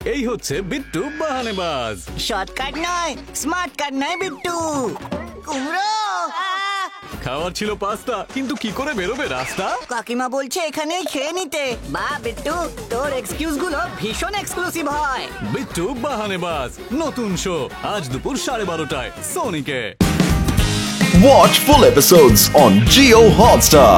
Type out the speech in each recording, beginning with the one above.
এই হচ্ছে বিট্টু বাহানেবাজ। শর্টকাট নয়, স্মার্ট কাট নয় বিট্টু। কুমড়ো খাওয়ার ছিল পাস্তা, কিন্তু কি করে বেরোবে রাস্তা? কাকিমা বলছে এখানেই খেয়ে নিতে। বা বিট্টু, তোর এক্সকিউজ গুলো ভীষণ এক্সক্লুসিভ হয়। বিট্টু বাহানেবাজ নতুন শো আজ দুপুর 12:30টায় সোনিকে। Watch full episodes on Jio Hotstar.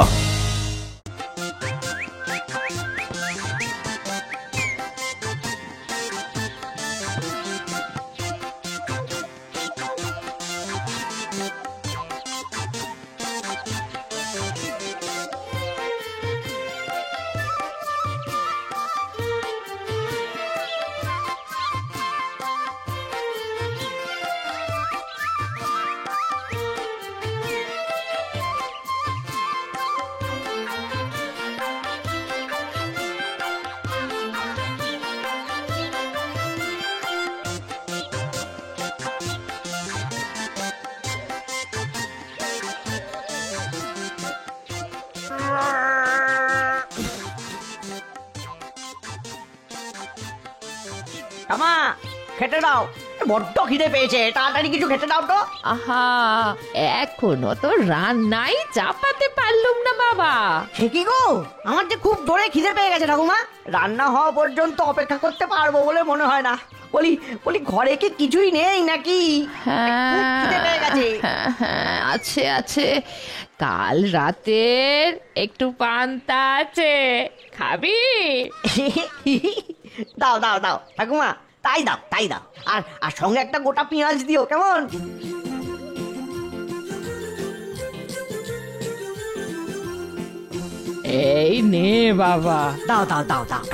আমা খেতে দাও, বড্ড খিদে পেয়েছে, তাড়াতাড়ি কিছু খেতে দাও তো। আহা, এখনো তো রান্নাই চাপাতে পারলুম না বাবা। সে কি গো, আমার যে খুব জোরে খিদে পেয়ে গেছে ঠাকুমা। রান্না হওয়া পর্যন্ত অপেক্ষা করতে পারবো বলে মনে হয় না। বলি বলি ঘরে কি কিছুই নেই নাকি? খুব খিদে পেয়ে গেছে। হ্যাঁ, আছে আছে, কাল রাতের একটু পান্তা আছে, খাবি? দাও দাও দাও ঠাকুমা, তাই দাও তাই দাও। আর আর সঙ্গে একটা গোটা পেঁয়াজ দিও, কেমন? এই নে বাবা। দাও দাও দাও দাও।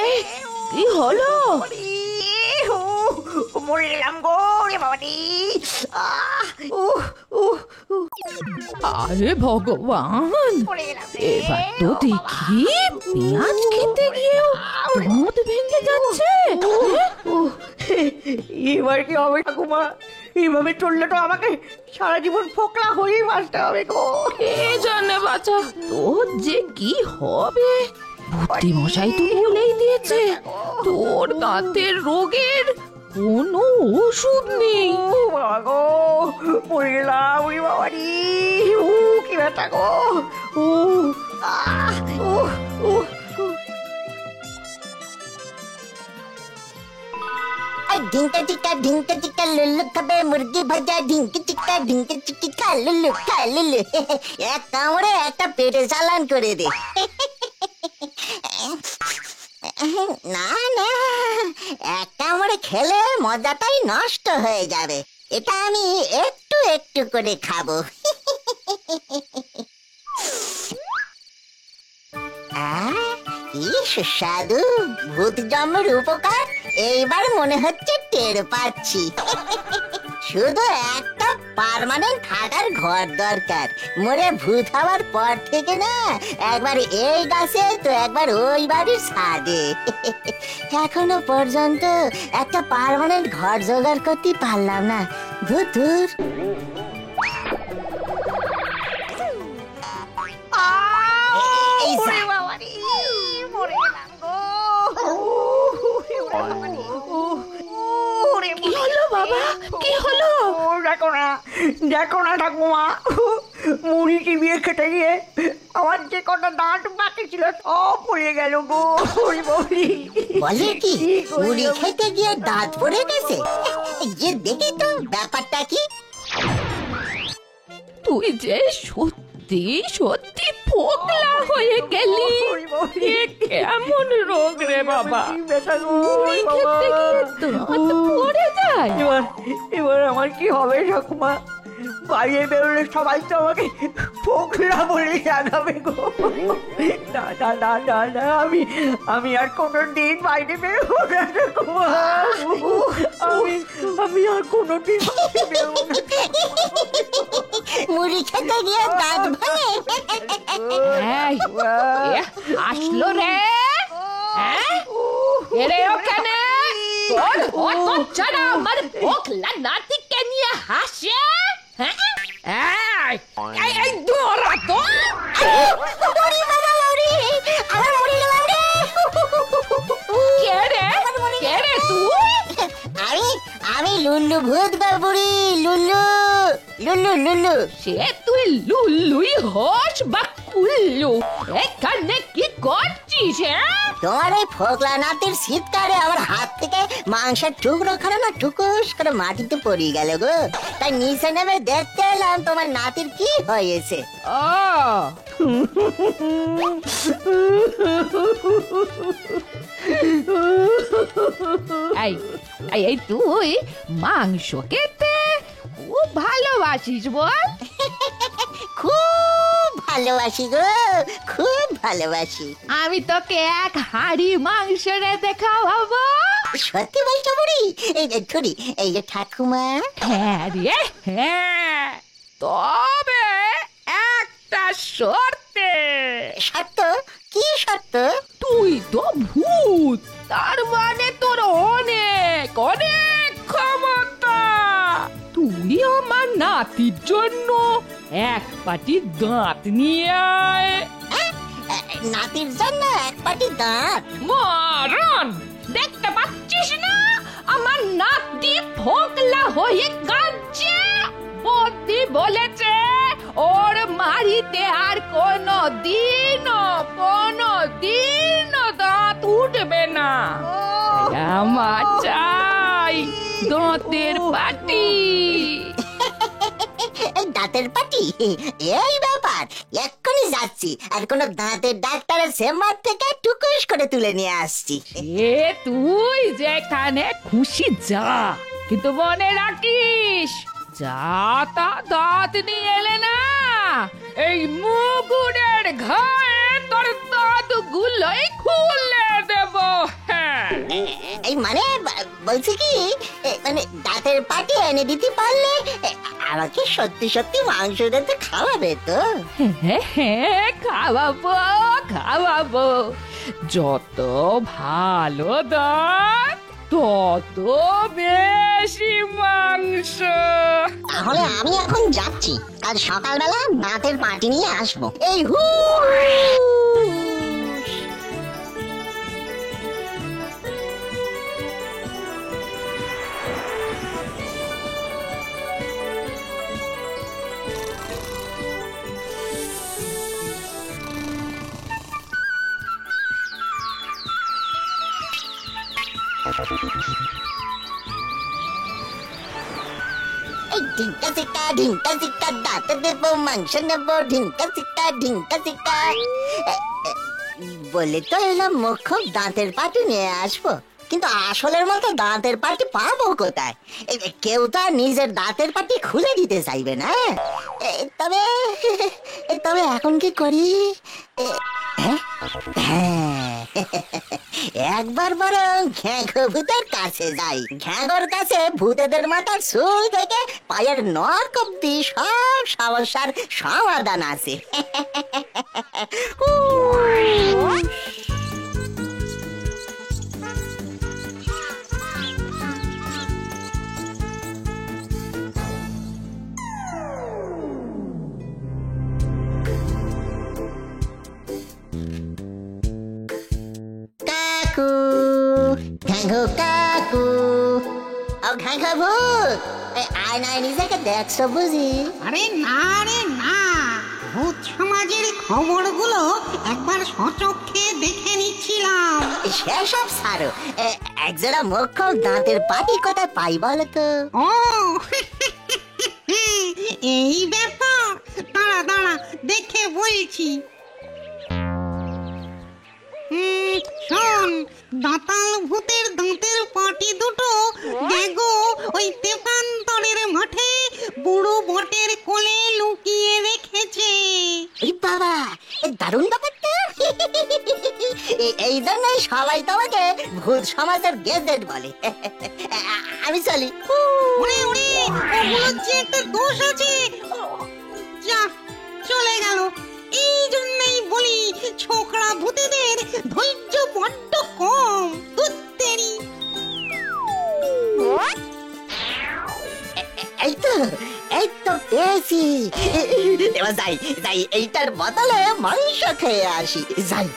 এই, কি হলো? মরে গেলাম গো রে বাবাটি। আরে ভগবান, এবার তো দেখি পেঁয়াজ খেতে গিয়েও দাঁত ভেঙে যাচ্ছে। এবার কি হবে ঠাকুমা? এইভাবে চললে তো আমাকে সারা জীবন ফোকলা হয়েই বাঁচতে হবে গো। কে জানে বাছা, তোর যে কি হবে। বুদ্ধি মশাই তো বলেই দিয়েছে, তোর দাঁতের রোগের কোনো ওষুধ নেই। বাবা গো, মরে গেলাম ওই বাবারি। কি ব্যথা গো। ঢিঙ্কা চিক্কা লুল্লু খাবে মুরগি ভাজা। ঢিঙ্কি চিক্কি খা লুল্লু খা লুল্লু। এক কামড়ে একটা পেটে চালান করে দে। না না, এক কামড়ে খেলে মজাটাই নষ্ট হয়ে যাবে। এটা আমি একটু একটু করে খাবো। কি সুস্বাদু, ভূত জন্মের উপকার এইবার মনে হচ্ছে টের পাচ্ছি। শুধু একটা পার্মানেন্ট থাকার ঘর দরকার। মরে ভূত হওয়ার পর থেকে না, একবার এই গাছে তো একবার ওই বাড়ির ছাদে। এখনো পর্যন্ত একটা পার্মানেন্ট ঘর জোগাড় করতে পারলাম না। ভূতুর কি হলো বাবা, কি হলো? দেখো না ঠাকুমা, মুড়ি চিবিয়ে খেতে গিয়ে আমার যে কটা দাঁত বাকি ছিল সব পড়ে গেল গো। বলে কি, মুড়ি খেতে গিয়ে দাঁত পড়ে গেছে? যে দেখি তো ব্যাপারটা কি। তুই যে সত্যি সত্যি ফোকলা হয়ে গেলি। এ কেমন রোগ রে বাবা? মুড়ি খেতে গিয়ে দাঁত পড়ে যায়। এবার আমার কি হবে ঠাকুমা? বাইরে বেরোলে সবাই তো আমাকে ফোকলা বলে জানাবে গো। না না না না না, আমি আর কোনোদিন বাইরে বেরোবো না ঠাকুমা। আমি আর কোনোদিন বেরোবো না। মুড়ি খেতে গিয়ে দাঁত ভাঙে? এই, এ আসলো রে। এরে ওখানে তোর আমার ফোকলা নাতিকে নিয়ে হাসে? হ্যাঁ? এই, এই ধরা তো! ওরে বাবা, ওরে, আমার মরে গেলাম রে। কে রে? কে রে তুই? আমি লুল্লু ভূত বাবুরি, লুল্লু লুল্লু লুল্লু। সে তুই লুল্লুই হস বা কুল্লু, এখানে কি করছিস? তোমার এই ফোকলা নাতির শীতকালে আমার হাত থেকে মাংসের টুকরো খানা টুকুস করে মাটিতে পড়ে গেল গো। তাই নিচে নেমে দেখতে এলাম তোমার নাতির কি হয়েছে। ও এই এই তুই মাংস খেতে খুব ভালোবাসিস বল? খুব ভালোবাসি গো, খুব ভালোবাসি। আমি তোকে এক হাঁড়ি মাংস রেঁধে খাওয়াবো। সত্যি বলছো বুড়ি? এই যে ছুরি, এই যে ঠাকুমা। হ্যাঁ রে হ্যাঁ, তবে একটা শর্তে। শর্ত? কি শর্ত? তুই তো ভূত, তার মানে তোর অনেক অনেক ক্ষমতা। তুই আমার নাতির জন্য এক পাটি দাঁত নিয়ে আয়। নাতির জন্য এক পাটি দাঁত? মরণ, দেখতে পাচ্ছিস না আমার নাতি ফোকলা হয়ে কাঁদছে? বদ্যি বলেছে ওর মারিতে আর কোনো দিন দাঁত উঠবে না। আমার চাই দাঁতের পাটি। দাঁতের পাটি? এই ব্যাপার, এক্ষুনি যাচ্ছি আর কোন দাঁতের ডাক্তারের চেম্বার থেকে টুকুস করে তুলে নিয়ে আসছি। এ তুই যেখানে খুশি যা, কিন্তু মনে রাখিস যা তা দাঁত নিয়ে এলে না, এই মুগুরের ঘায়ে তোর দাঁত গুলোই খুলে দেব। হ্যাঁ, এই মানে বলছি কি, মানে দাঁতের পাটি এনে দিতে পারলে আমাকে সত্যি সত্যি মাংস রেঁধে খাওয়াবে তো? হ্যাঁ, খাওয়াবো। যত ভালো দাঁত তত বেশি মাংস। তাহলে আমি এখন যাচ্ছি, কাল সকালবেলা দাঁতের পাটি নিয়ে আসবো। এই হু ঢিঙ্কা সিক্কা দাঁতে দেবো, মাংস নেবো, ঢিঙ্কা সিক্কা। বলে তো এলাম মুখ্য দাঁতের পাটি নিয়ে আসবো, কিন্তু আসলের মতো দাঁতের পাটি পাবো কোথায়? কেউ তো আর নিজের দাঁতের পাটি খুলে দিতে চাইবে না। তবে এখন কি করি? একবার বরং ঘ্যাঘো ভূতের কাছে যাই। ঘ্যাঘোর কাছে ভূতেদের মাথার চুল থেকে পায়ের নখ অব্দি সব সমস্যার সমাধান আছে। কাকু, ঘ্যাঘো কাকু, ও ঘ্যাঘো ভূত, আয়নায় নিজেকে দেখছো বুঝি? আরে না রে না, ভূত সমাজের খবরগুলো একবার সচক্ষে দেখে নিচ্ছিলাম। সেসব ছাড়ো, একজোড়া মুখ্য দাঁতের পাটি কোথায় পাই বলো তো? ও এই ব্যাপার, দাঁড়া দেখে বলছি। শোন, দাঁতাল ভূতের দাঁতের পাটি দুটো দেখো ওই তেপান্তরের মাঠে বুড়ো বটের কোলে লুকিয়ে রেখেছে। বাবা, দারুণ ব্যাপারটা। এই জন্যই সবাই তোমাকে ভূত সমাজের গেজেট বলে। আমি চলি। ওরে ওগুলোর যে একটা দোষ আছে, যা চলে গেল। এই জন্যই বলি ছোকরা ভূতেদের ধৈর্য বড্ড কম। এই তো এই তো পেয়েছি। এবার যাই যাই, এইটার বদলে মাংস খেয়ে আসি, যাই।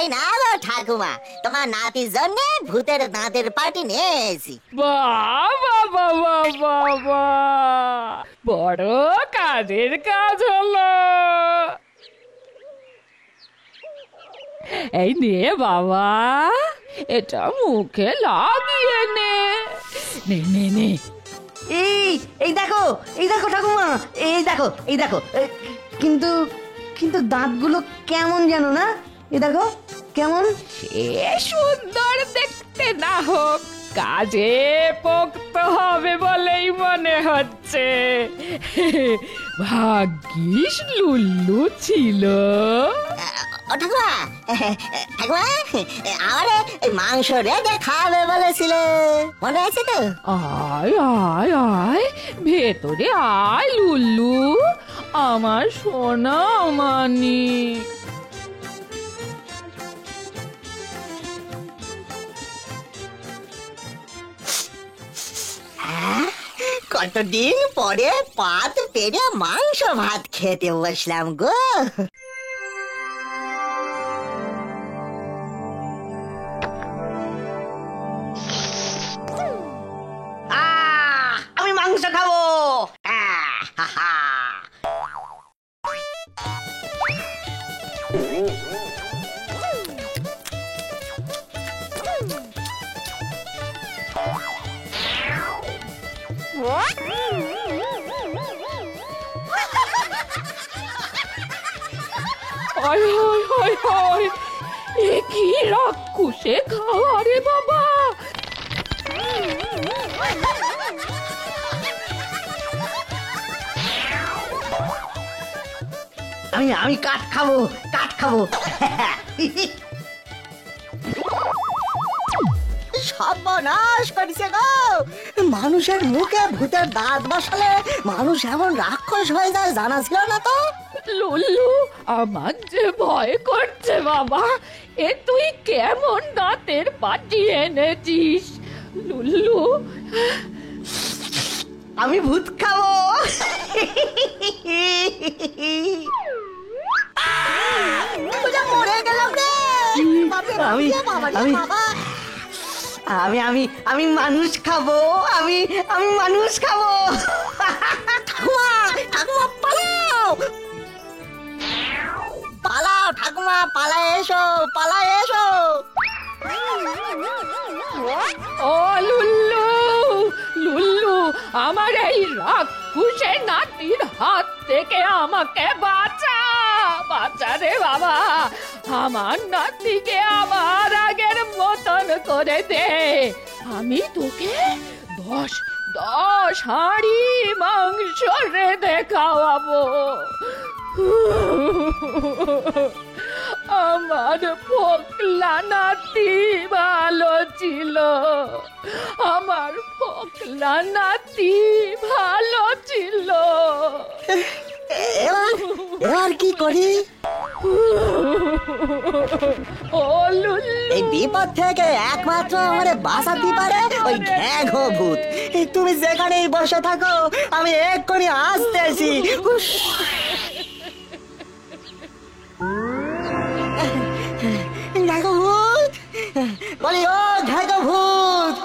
এই না গো ঠাকুমা, তোমার নাতির জন্য ভূতের দাঁতের পাটি নিয়ে এসেছি। বাবা বাবা বাবা, বড় কাজের কাজ হলো। এই নে বাবা, এটা মুখে লাগিয়ে নে। নে নে নে। এই দেখো, এই দেখো ঠাকুমা, এই দেখো, এই দেখো। কিন্তু কিন্তু দাঁতগুলো কেমন জানো না? এই দেখো কেমন। সে সুন্দর দেখতে না হোক, কাজে পোক্ত হবে বলেই মনে হচ্ছে। ভাগ্যিস লুল্লু ছিল। ও ঠাকুমা, ঠাকুমা, আমার মাংস রেঁধে খাবে বলেছিলে, মনে আছে তো? আয় আয় আয়, ভেতরে আয় লুল্লু, আমার সোনা মানি। কতদিন পরে পাত পেরে মাংস ভাত খেতে বসলাম গো। আমি মাংস খাবো। হায় হায় হায় হায়, এ কি রাক্ষসে খাওয়া রে বাবা। আমি কাঠ খাবো, কাঠ খাবো। সর্বনাশ করেছে গো, মানুষের মুখে ভূতের দাঁত বসালে মানুষ এমন রাক্ষস হয়ে যায় জানা ছিল না তো। লুল্লু, আমার যে ভয় করছে বাবা, এ তুই কেমন দাঁতের পাটি এনেছিস লুল্লু? আমি ভূত খাবো। মরে গেলাম রে। আমি মানুষ খাবো, আমি মানুষ খাবো। ঠাকুমা, ঠাকুমা পালাও, পালাও ঠাকুমা, পালায় এসো, পালায় এসো। ও লুল্লু, লুল্লু, আমার এই রাক্ষসের নাতির হাত থেকে আমাকে বাঁচা, বাঁচা রে বাবা। আমার নাতিকে আমার আগের মতন করে দে, আমি তোকে 10 হাঁড়ি মাংস রেঁধে খাওয়াবো। আমার ফোকলা নাতি ভালো ছিল, আমার ফোকলা নাতি ভালো ছিল। এবার কি করি? ও লুল্লু, এই বিপদ থেকে একমাত্র আমারে বাঁচাতে পারে ওই ঘ্যাঘো ভূত। তুমি যেখানেই বসে থাকো, আমি এক্ষুনি আসতেছি। ঘ্যাঘো ভূত, বলি ও ঘ্যাঘো ভূত।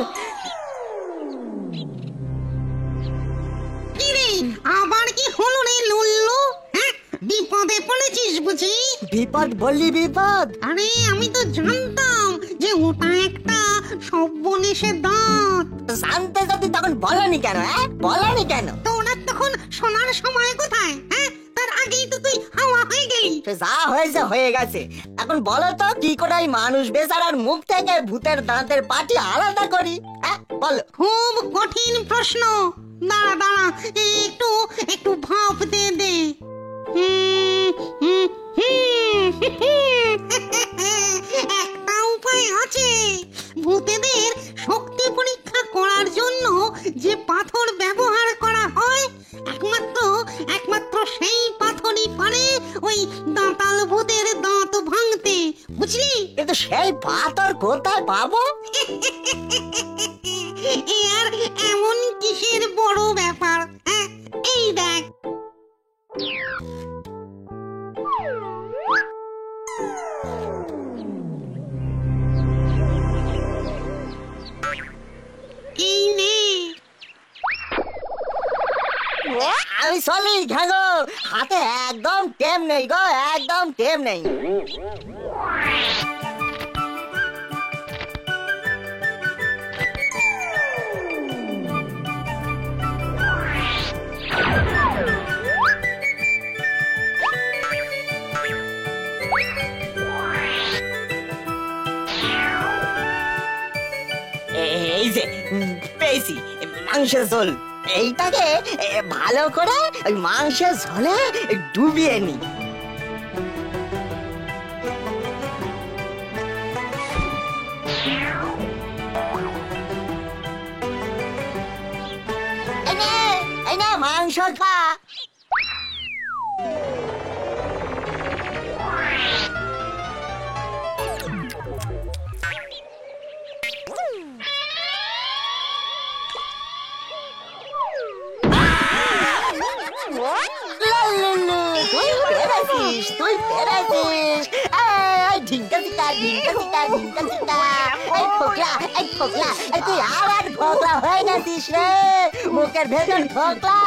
কিরে, আবার কি হলো রে লুল্লু? হ্যাঁ, বিপদে পড়েছিস বুঝি? বিপদ বললি বিপদ? আরে আমি তো জানতাম যে ওটা একটা সর্বনেশের দাঁত। জানতে যদি তখন বলনি কেন? বলনি কেন? তো ওরা তখন শোনার সময় কোথায়? হ্যাঁ, তার আগেই তো তুই হাওয়া হয়ে গেলি। যা হয়েছে হয়ে গেছে, এখন বলো তো কি করে এই মানুষ বেচারার মুখ থেকে ভূতের দাঁতের পাটি আলাদা করি? বলো। খুব কঠিন প্রশ্ন, দাঁড়া দাঁড়া, একটু একটু ভাবতে দে। একটা উপায় আছে। ভূতেদের শক্তি পরীক্ষা করার জন্য যে পাথর ব্যবহার করা হয়, একমাত্র সেই পাথরই পারে ওই দাঁতাল ভূতের বুঝলি? কিন্তু সেই পাথর কোথায় পাবো? এ আর এমন কিসের বড় ব্যাপার, হ্যাঁ? এই দেখ। এই নে। আমি চলি ঘাগো, হাতে একদম টেম নেই গো, একদম টেম নেই। এই যে পেয়েছি মাংসের ঝোল, এইটাকে ভালো করে ওই মাংসের ঝোলে ডুবিয়ে নি। এই নে মাংস খা। তুই পেরেছিস, ঢিঙ্কা চিকা ঢিঙ্কা চিকা ঢিঙ্কা চিকা। এই ফোকলা, এই ফোকলা, তুই আবার ফোকলা হয়ে গেছিস রে, মুখের ভেতর ফোকলা।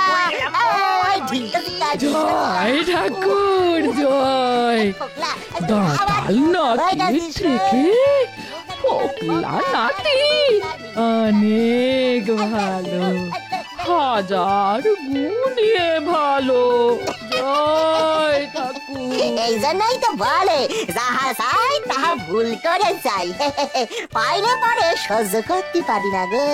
ঢিঙ্কা চিকা জয় ঠাকুর জয়। ফোকলা, দাঁতাল নাতি থেকে ফোকলা নাতি অনেক ভালো, হাজার গুণে ভালো। জয় ঠাকুর। এই জন্যই তো বলে যাহা চাই তাহা ভুল করে চাই, পাইলে পরে সহ্য করতে পারি না গো।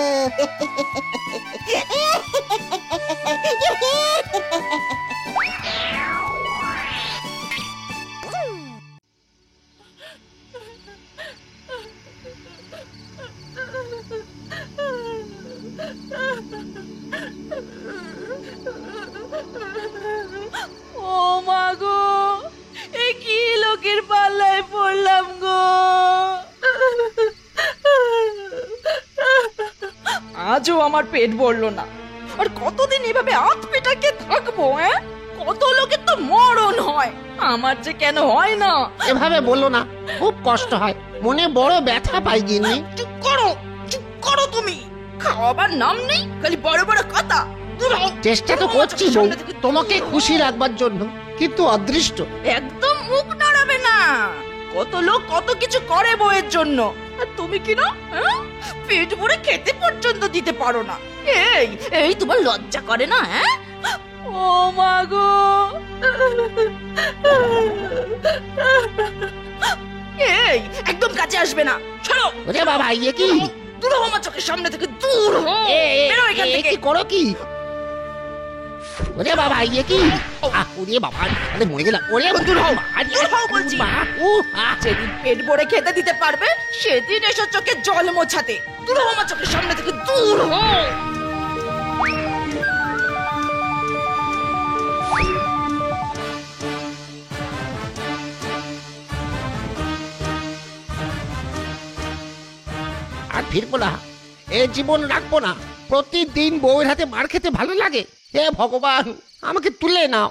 ও মা গো, এ কি লোকের পাল্লায় পড়লাম গো। আজও আমার পেট ভরলো না, আর কতদিন এভাবে আত পেটাকে থাকবো? কত লোকের তো মরণ হয়, আমার যে কেন হয় না? এভাবে বলো না, খুব কষ্ট হয়, মনে বড় ব্যথা পাই গিন্নি। চুপ করো তুমি, খাওয়াবার নাম নেই, খালি বড় বড় কথা। চেষ্টা তো করছি বউ, তোমাকে খুশি রাখবার জন্য, কিন্তু অদৃষ্ট। একদম মুখ নাড়াবে না, কত লোক কত কিছু করে বউয়ের জন্য, আর তুমি কি না পেট ভরে খেতে পর্যন্ত দিতে পারো না। এই তোমার লজ্জা করে না? ও মা গো, এই একদম কাছে আসবে না, ছাড়ো। ওরে বাবা, ইয়ে কি? দূর হও আমার চোখের সামনে থেকে, দূর হও, বেরো এখান থেকে। কি করো কি? ওরে বাবা, ইয়ে কি? ওরে বাবা, আরে মরে গেলাম। ওরে দূর হও, দূর হও বলছি। যেদিন পেট ভরে খেতে দিতে পারবে সেদিন এসো চোখে জল মোছাতে। দূর হও আমার চোখের সামনে থেকে, দূর হও। আর ফিরবো না, এ জীবন রাখবো না। প্রতিদিন বউয়ের হাতে মার খেতে ভালো লাগে। হে ভগবান, আমাকে তুলে নাও।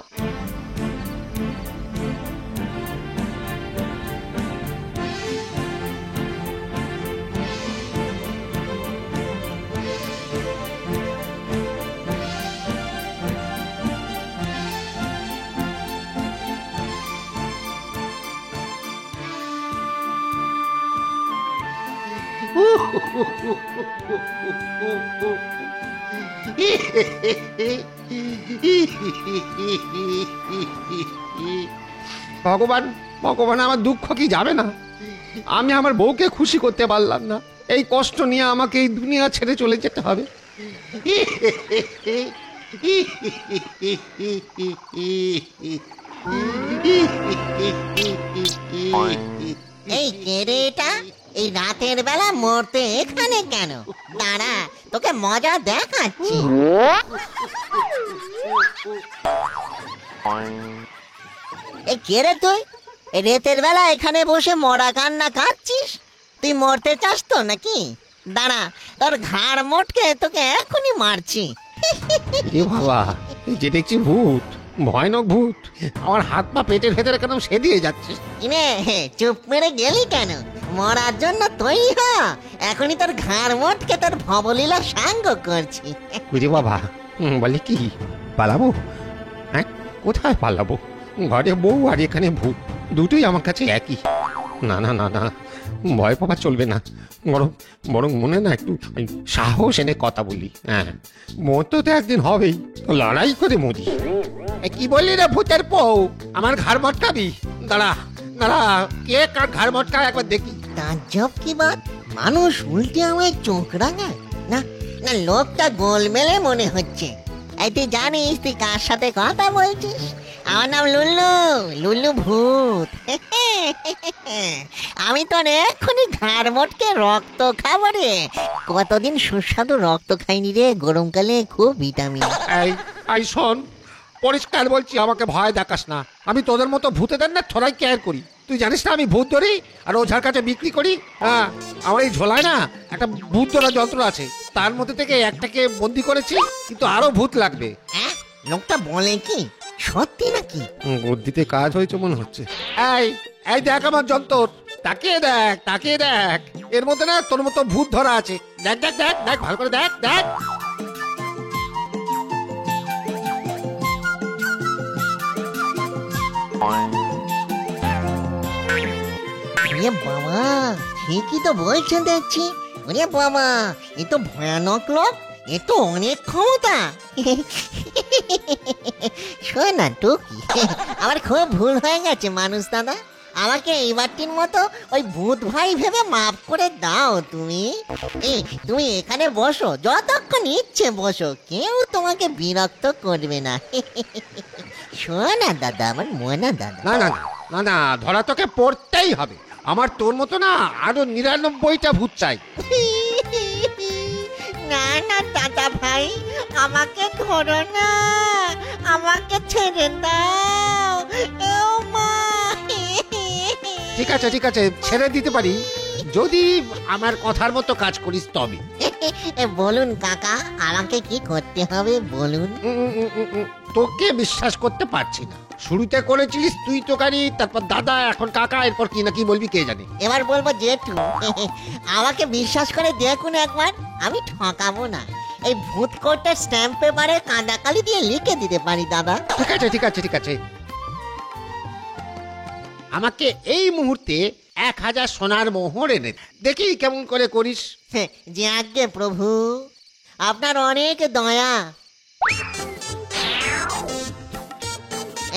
ভগবান, ভগবান, আমার দুঃখ কি যাবে না? আমি আমার বউকে খুশি করতে পারলাম না, এই কষ্ট নিয়ে আমাকে এই দুনিয়া ছেড়ে চলে যেতে হবে। এই কেড়ে এটা এই রাতের বেলা মরতে এখানে কেন? দাঁড়া, তোকে মজা দেখাচ্ছি। এই কে রে তুই? রাতের বেলা এখানে বসে মরা কান্না কাঁদছিস? তুই মরতে চাস তো নাকি? দাঁড়া, তোর ঘাড় মোটকে তোকে এখনই মারছি। এ বাবা, এই যে দেখছি ভূত, ভয়ানক ভূত। আমার হাত পা পেটের ভেতরে কেন সেদিয়ে যাচ্ছে। কিনে চুপ মেরে গেলি কেন? মরার জন্য তৈরি হ, এখনই তোর ঘাড় মোটকে তোর ভবলীলা সাঙ্গ করছি। বুঝে বাবা, বলে কি পালাবো? হ্যাঁ, কোথায় পালাবো? ঘরে বউ আর এখানে ভূত, দুটোই আমার কাছে একই। না না না না, ভয় পাওয়া চলবে না। বরং বরং মনে না একটু সাহস এনে কথা বলি। হ্যাঁ, মতো তো একদিন হবেই, তো লড়াই করে মরি। কি বললি রে ভূতের বউ? আমার ঘাড় মটকাবি? দাঁড়া দাঁড়া, কে কার ঘাড় মটকা একবার দেখি। তাজ্জব কি বাত, মানুষ উল্টে আমায় চোখ রাঙায়। না না, লোকটা গোলমেলে মনে হচ্ছে। এই তুই জানিস তুই কার সাথে কথা বলছিস? আমার নাম লুল্লু, লুল্লু ভূত। আমি তো এক্ষুনি ঘাড় মোটকে রক্ত খাবো রে। কতদিন সুস্বাদু রক্ত খাইনি রে, গরমকালে খুব ভিটামিন। এই শোন, পরিষ্কার বলছি, আমাকে ভয় দেখাস না। আমি তোদের মতো ভূতেদের না থোড়াই কেয়ার করি। তুই জানিস না আমি ভূত ধরি আর ওঝার কাছে বিক্রি করি। হ্যাঁ, আমার এই ঝোলায় না একটা ভূত ধরা যন্ত্র আছে, তার মধ্যে থেকে একটাকে বন্দি করেছি, কিন্তু আরো ভূত লাগবে। হ্যাঁ, লোকটা বলে কি সত্যি নাকি? বুদ্ধিতে কাজ হয়েছে মনে হচ্ছে। এই এই দেখ আমার যন্ত্র, তাকিয়ে দেখ তাকিয়ে দেখ, এর মধ্যে না তোর মতো ভূত ধরা আছে। দেখ দেখ দেখ দেখ, ভালো করে দেখ দেখ। ওরে বাবা, ঠিকই তো বলছেন দেখছি। ওরে বাবা, এ তো ভয়ানক লোক, এ তো অনেক ক্ষমতা। শোন না টুকি, আমার খুব ভুল হয়ে গেছে মানুষ দাদা। আমাকে এইবারটির মতো ওই ভূত ভাই ভেবে মাফ করে দাও তুমি। তুমি এখানে বসো, যতক্ষণ ইচ্ছে বসো, কেউ তোমাকে বিরক্ত করবে না। শোনা দাদা, আমার মনা দাদা। না না না না, ধরা তোকে পড়তেই হবে। আমার তোর মতো না আরো 99টা ভূত চাই। না না দাদা ভাই, আমাকে ধরো না, আমাকে ছেড়ে দাও। ও মা। ঠিক আছে ঠিক আছে, ছেড়ে দিতে পারি যদি আমার কথার মতো কাজ করিস তবে। বলুন কাকা, আমাকে কি করতে হবে বলুন। তোকে বিশ্বাস করতে পারছি না। শুরুতে করেছিলিস তুই তোকারি, তারপর দাদা, এখন কাকা, এরপর কি না কি বলবি কে জানে। এবার বলবো জেঠু। আমাকে বিশ্বাস করে দেখুন একবার, আমি ঠকাবো না। এই ভূত কোটটা স্ট্যাম্প পেপারে কাঁদা কালি দিয়ে লিখে দিতে পারি দাদা। ঠিক আছে ঠিক আছে ঠিক আছে, আমাকে এই মুহূর্তে 1000 সোনার মোহর এনে দেখি কেমন করে করিস। যে আজ্ঞে প্রভু, আপনার অনেক দয়া।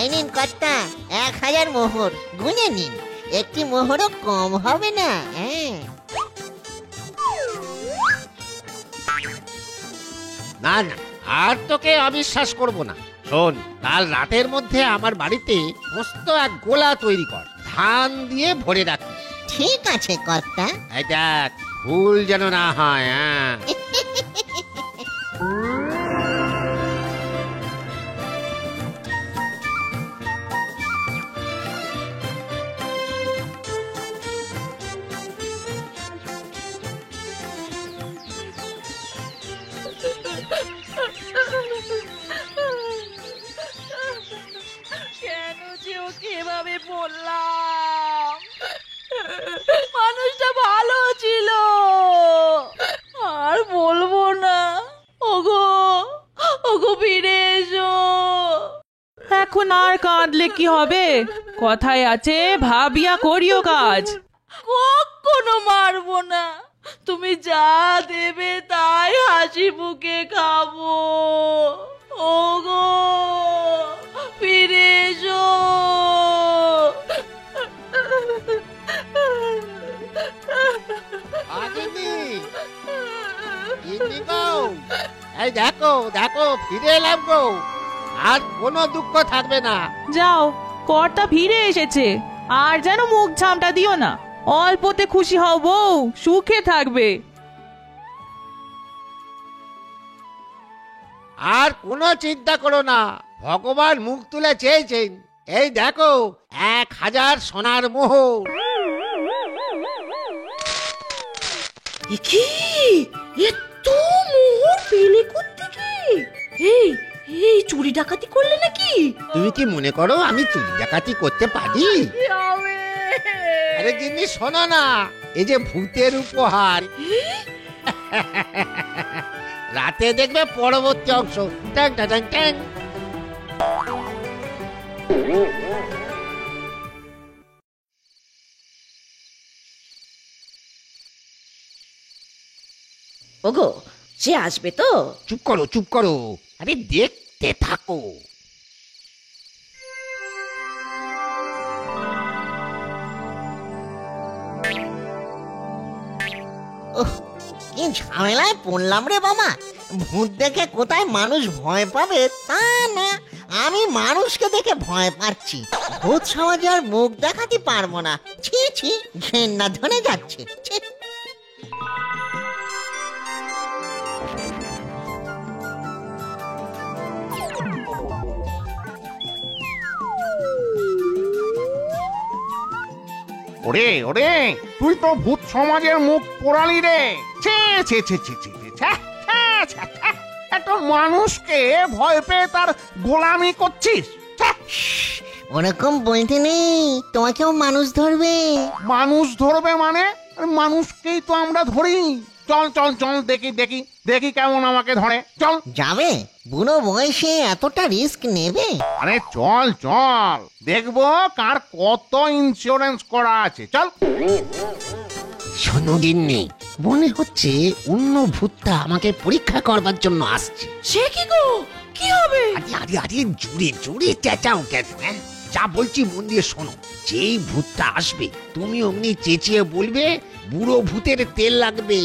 এই নিন কর্তা, 1000 মোহর, গুনে নিন, একটি মোহরও কম হবে না। না না, আর তোকে অবিশ্বাস করব না। শোন, কাল রাতের মধ্যে আমার বাড়িতে মস্ত এক গোলা তৈরি কর, ধান দিয়ে ভরে রাখি। ঠিক আছে কর্তা। এই দেখ, ভুল যেন না হয়। হ্যাঁ, কেন যে ওকে এভাবে বললাম? মানুষটা ভালো ছিল, আর বলবো না। ওগো ওগো, ফিরে এসো। এখন আর কাঁদলে কি হবে? কথায় আছে, ভাবিয়া করিও কাজ। কখনো মারবো না, তুমি যা দেবে তাই হাসি মুখে খাবো। ওগো, ফিরে এসো। এই দেখো দেখো, ফিরে এলাম গো, আর কোনো দুঃখ থাকবে না। যাও, কর্তা ফিরে এসেছে, আর যেন মুখ ঝামটা দিও না। অল্পতে খুশি হও বউ, সুখে থাকবে। আর কোনো চিন্তা করো না, ভগবান মুখ তুলে চেয়েছেন, এই দেখো 1000 সোনার মোহর। কি এত মোহর পেলে কোত্থেকে? এই এই চুরি ডাকাতি করলে নাকি? তুমি কি মনে করো আমি চুরি ডাকাতি করতে পারি? আরে গিন্নি শোনো না, এই যে ভূতের উপহার। রাতে দেখবে পরবর্তী অংশ। ট্যাং ট্যাং ট্যাং ট্যাং। ওগো সে আসবে তো? চুপ করো চুপ করো, আরে দেখতে থাকো। কি ঝামেলায় পড়লাম রে বাবা। ভূত দেখে কোথায় মানুষ ভয় পাবে তা না, আমি মানুষকে দেখে ভয় পাচ্ছি। ভূত সমাজে আর মুখ দেখাতে পারবো না। ছি ছি, ঘেন্না ধরে যাচ্ছে। ছি। ওরে ওরে, তুই তো ভূত সমাজের মুখ পোড়ালি রে। ছে ছে ছে ছে ছে ছে, একটা মানুষকে ভয় পেয়ে তার গোলামি করছিস। ওরকম বলতে নেই, তোমাকেও মানুষ ধরবে। মানুষ ধরবে মানে? মানুষকেই তো আমরা ধরি। চল চল চল, দেখি দেখি দেখি কেমন আমাকে ধরে। চল। যাবে? বুড়ো বয়সে এতটা রিস্ক নেবে? আরে চল চল, দেখবো কার কত ইন্স্যুরেন্স করা আছে। চল। শোনো গিন্নি, মনে হচ্ছে অন্য ভূতটা আমাকে পরীক্ষা করবার জন্য আসছে। সে কি গো, কি হবে? আরে আরে আরে, জুড়ে জুড়ে চেঁচাও কেন? যা বলছি মন দিয়ে শোনো। যেই ভূতটা আসবে তুমি অমনি চেঁচিয়ে বলবে বুড়ো ভূতের তেল লাগবে,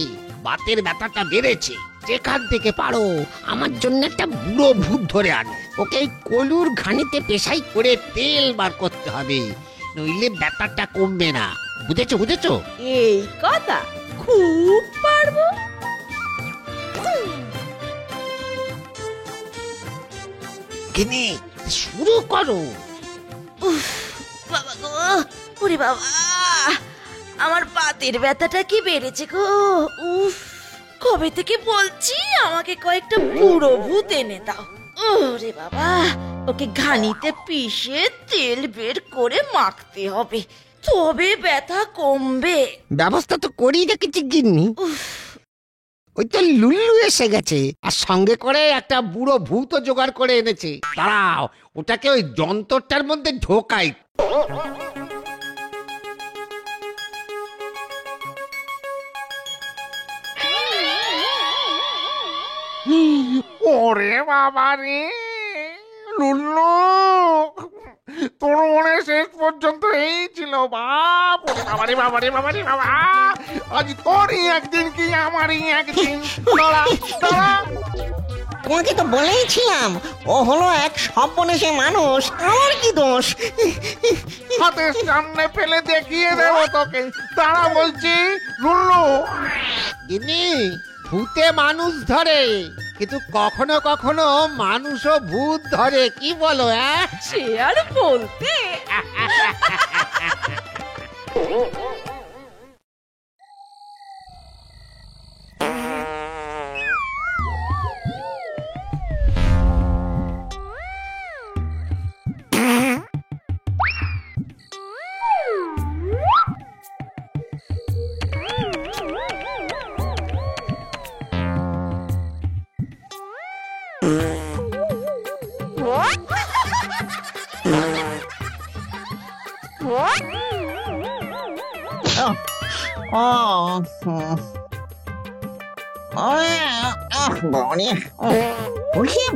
বাতের ব্যথাটা বেড়েছে, যেখান থেকে পারো আমার জন্য একটা বুড়ো ভূত ধরে আনো। ওকে কলুর ঘানিতে পেশাই করে তেল বার করতে হবে, নইলে ব্যথাটা কমবে না। বুঝেছো বুঝেছো? এই কথা খুব পারবো। কিনে শুরু করো। বাবা গো, ওরে বাবা, আমার বাতের ব্যথাটা কি বেড়েছে গো। উফ, কবে থেকে বলছি আমাকে কয়েকটা বুড়ো ভূত এনে দাও। ওরে বাবা, ওকে ঘানিতে পিষে তেল বের করে মাখতে হবে, তবে ব্যথা কমবে। ব্যবস্থা তো করেই রেখেছি গিন্নি। ওই তো লুল্লু এসে গেছে, আর সঙ্গে করে একটা বুড়ো ভূত জোগাড় করে এনেছে। দাঁড়াও, ওটাকে ওই যন্ত্রটার মধ্যে ঢোকাই। ওরে বাবা রে লুল্লু, তোর মনে শেষ পর্যন্ত এই ছিল। বাপ বাবারে বাবারে বাবারে বাবা, আজ তোরই একদিন কি আমারই একদিন। দাঁড়া দাঁড়া, তোমাকে তো বলেইছিলাম ও হলো এক সর্বনেশে মানুষ, আমার কি দোষ? হাতের সামনে ফেলে দেখিয়ে দেবো তোকে। দাঁড়া বলছি লুল্লু। গিন্নি, ভূতে মানুষ ধরে, কিন্তু কখনো কখনো মানুষও ভূত ধরে, কি বলো? সে আর বলতে।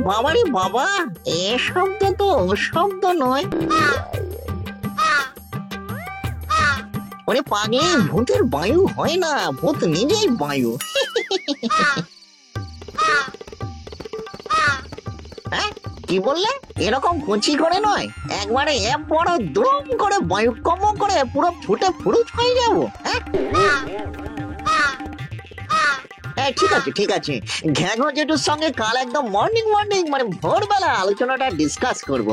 বাবারে বাবা, এ শব্দ তো ও শব্দ নয়। ওরে পাগলি, ভূতের বায়ু হয় না, ভূত নিজেই বায়ু। হ্যাঁ, কি বললে? এরকম কচি করে নয়, একবারে বড় দ্রুম করে বায়ু কম করে পুরো ফুটে ফুরুচ হয়ে যাবো। হ্যাঁ ঠিক আছে ঠিক আছে, ঘ্যাঘো জেঠুর সঙ্গে কাল একদম মর্নিং মর্নিং মানে ভোরবেলা আলোচনাটা ডিসকাস করবো।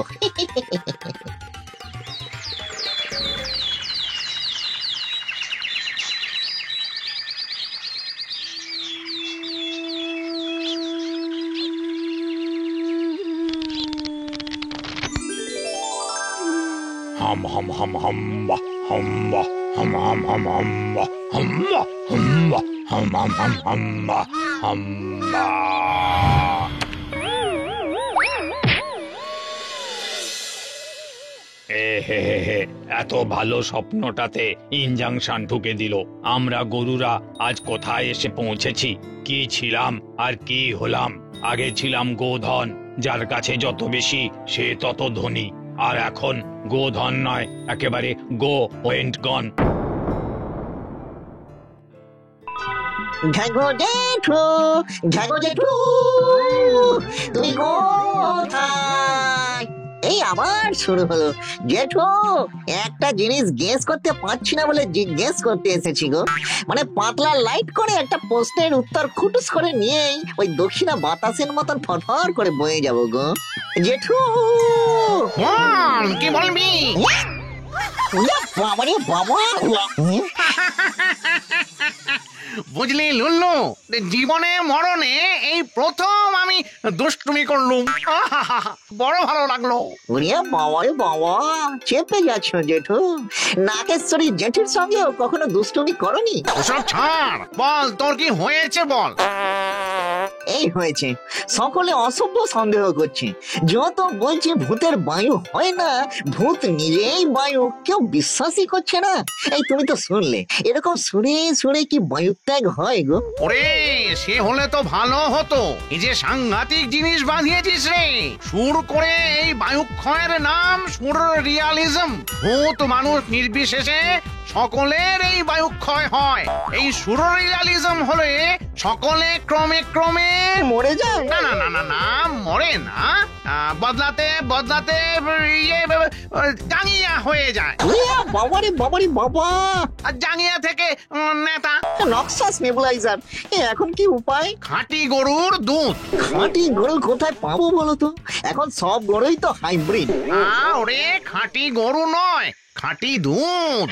হাম হাম হাম হাম বা হাম বা হাম হাম হাম হাম বা হাম বা হাম বা হাম হাম হাম হাম বা হাম বা। এত ভালো স্বপ্নটাতে ইনজাংশন ঢুকে দিল। আমরা গরুরা আজ কোথায় এসে পৌঁছেছি, কি ছিলাম আর কি হলাম। আগে ছিলাম গোধন, যার কাছে যত বেশি সে তত ধনী, আর এখন গোধন নয়, একেবারে গো পয়েন্ট গন। ঝাগো জেঠু, ঝাগো জেঠু, তুমি কোথায়? এই আবার শুরু হলো। জেঠু, একটা জিনিস গেস করতে পারছি না বলে জিজ্ঞেস করতে এসেছি গো। মানে পাতলা লাইট করে একটা প্রশ্নের উত্তর খুটুস করে নিয়েই ওই দক্ষিণা বাতাসের মতন ফরফর করে বয়ে যাব গো। জেঠু, বল, কি বলবি? বাবা রে বাবা, বুঝলি লুল্লু, জীবনে মরণে এই প্রথম আমি দুষ্টুমি করলুম। বড় ভালো লাগলো। ওরে বাবা রে বাবা, চেপে যাচ্ছ জেঠু। নাগেশ্বরী জেঠুর সঙ্গেও কখনো দুষ্টুমি করনি? ওসব ছাড়, বল তোর কি হয়েছে বল। এই হয়েছে, সকলে অসভ্য সন্দেহ করছে। যত বলছে ভূতের বায়ু হয় না, ভূত নিজেই বায়ু, কেউ বিশ্বাসই করছে না। এই তুমি তো শুনলে, এরকম শুনে শুনে কি বায়ু ত্যাগ হয় গো? ওরে, সে হলে তো ভালো হতো। এই যে সাংঘাতিক জিনিস বাঁধিয়েছিস রে। সুর করে এই বায়ুক্ষয়ের নাম সুর রিয়ালিজম। ভূত মানুষ নির্বিশেষে সকলের এই বায়ুক্ষয় হয়। এই সুর রিয়ালিজম হলে সকলে ক্রমে ক্রমে মরে যায়। না না না না না, মরে না, বদলাতে বদলাতে ইয়ে জাঙ্গিয়া হয়ে যায়। বাবা রে বাবা রে বাবা, আর জাঙ্গিয়া থেকে নেতা। নক্সাস নেবুলাইজার, এখন কি উপায়? খাঁটি গরুর দুধ। খাঁটি গরু কোথায় পাবো বলো তো? এখন সব গরুই তো হাইব্রিড। ওরে, খাঁটি গরু নয়, খাঁটি দুধ।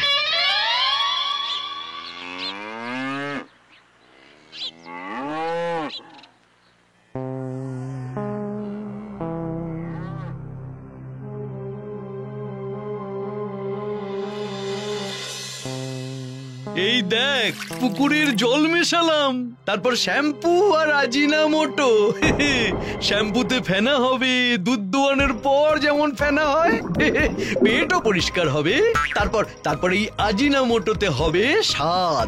এই দেখ, পুকুরের জল মেশালাম, তারপর শ্যাম্পু আর আজিনামোটো। শ্যাম্পুতে ফেনা হবে, দুধ দোয়ানোর পর যেমন ফেনা হয়, পেটও পরিষ্কার হবে। তারপর এই আজিনামোটোতে হবে স্বাদ,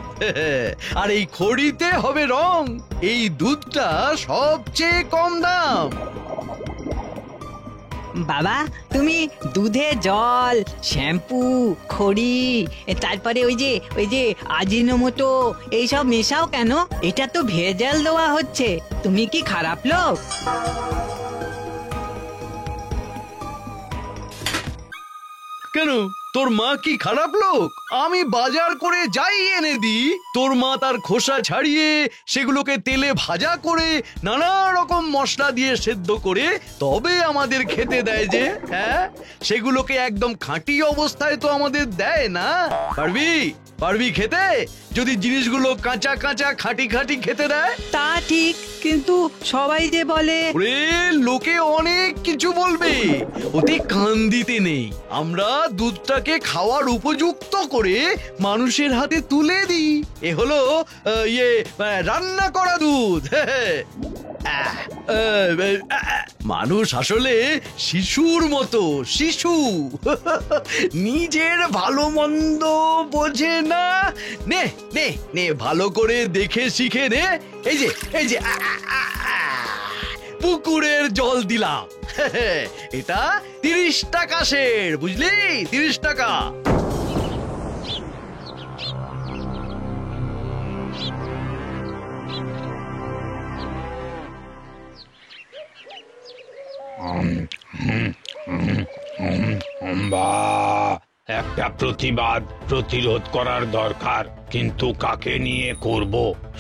আর এই খড়িতে হবে রং। এই দুধটা সবচেয়ে কম দাম। বাবা, তুমি দুধে জল, শ্যাম্পু, খড়ি, তারপরে ওই যে আজিনোমোটো এইসব মেশাও কেন? এটা তো ভেজাল দেওয়া হচ্ছে। তুমি কি খারাপ লোক? কেন, তোর মা কি খারাপ লোক? আমি বাজার করে যাই এনে দিই, তোর মা তার খোসা ছাড়িয়ে সেগুলোকে তেলে ভাজা করে নানা রকম মশলা দিয়ে সেদ্ধ করে তবে আমাদের খেতে দেয় যে। হ্যাঁ, সেগুলোকে একদম খাঁটি অবস্থায় তো আমাদের দেয় না। পারবি খেতে, যদি জিনিসগুলো কাঁচা কাঁচা খাঁটি খাঁটি খেতে দেয়? তা ঠিক, কিন্তু সবাই যে বলে। ওরে, লোকে অনেক কিছু বলবে, ওতে কান দিতে নেই। আমরা দুধটাকে খাওয়ার উপযুক্ত করে মানুষের হাতে তুলে দিই। এ হলো রান্না করা দুধ। মানুষ আসলে শিশুর মতো, শিশু, নিজের ভালো মন্দ বোঝে না। নে নে নে, ভালো করে দেখে শিখে নে। এই যে পুকুরের জল দিলাম, এটা 30 টাকা সের, বুঝলি? 30 টাকা। একটা প্রতিরোধ করার দরকার, কিন্তু কাকে নিয়ে করব?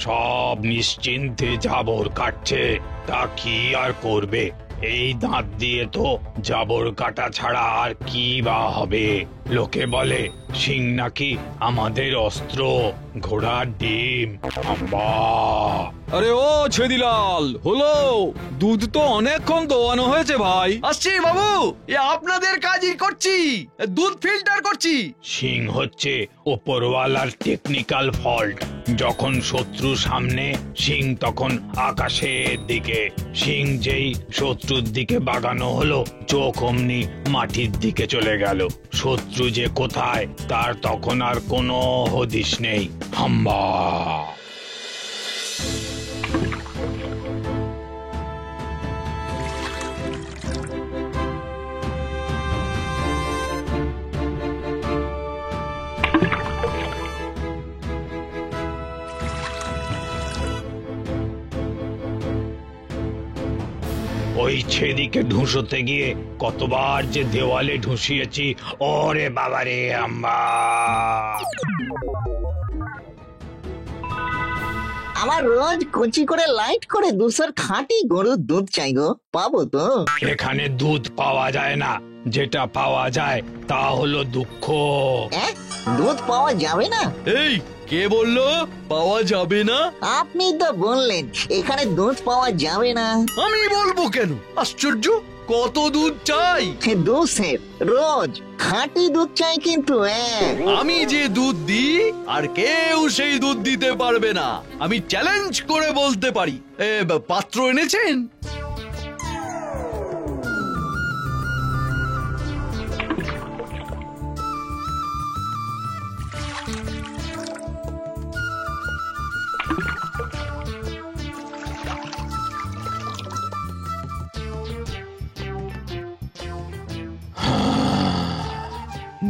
সব নিশ্চিন্তে জাবর কাটছে, তা কি আর করবে? এই দাঁত দিয়ে তো জাবর কাটা ছাড়া আর কি বা হবে। লোকে বলে শিং নাকি আমাদের অস্ত্র, ঘোড়ার ডিম। আম্বা! আরে ও ছেদিলাল, হলো? দুধ তো অনেকক্ষণ দোয়ানো হয়েছে ভাই। আসছি বাবু, এ আপনাদের কাজই করছি, দুধ ফিল্টার করছি। শিং হচ্ছে ওপরওয়ালার টেকনিক্যাল ফল্ট। যখন শত্রু সামনে, শিং তখন আকাশের দিকে। শিং যেই শত্রুর দিকে বাগানো হলো, চোখ অমনি মাটির দিকে চলে গেল। শত্রু যে কোথায় তার তখন আর কোনো হদিশ নেই। হাম্বা! ওই ছেদিকে ঢুসোতে গিয়ে কতবার যে দেওয়ালে ঢুসিয়েছি, ওরে বাবারে আম্মা! আমার রোজ কচি করে লাইট করে 200 খাঁটি গরুর দুধ চাই গো, পাবো তো? এখানে দুধ পাওয়া যায় না, যেটা পাওয়া যায় তা হলো দুঃখ। দুধ পাওয়া যাবে না? এই কে বললো পাওয়া যাবে না? আপনি তো বললেন এখানে দুধ পাওয়া যাবে না। আমি বলবো কেন? আশ্চর্য! কত দুধ চাই? 2 সের রোজ খাঁটি দুধ চাই কিন্তু। আমি যে দুধ দিই আর কেউ সেই দুধ দিতে পারবে না। আমি চ্যালেঞ্জ করে বলতে পারি। পাত্র এনেছেন?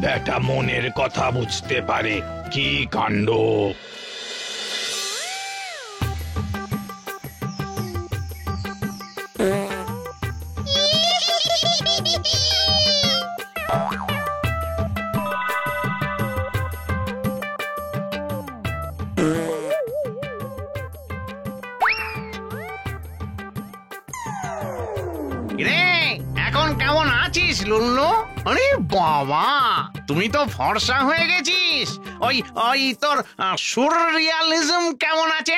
বেটা মনের কথা বুঝতে পারে, কি কাণ্ড! এখন কেমন আছিস লুল্লু? আরে বাবা, তুমি তো ফর্সা হয়ে গেছিস। ওই ওই তোর সুররিয়ালিজম কেমন আছে?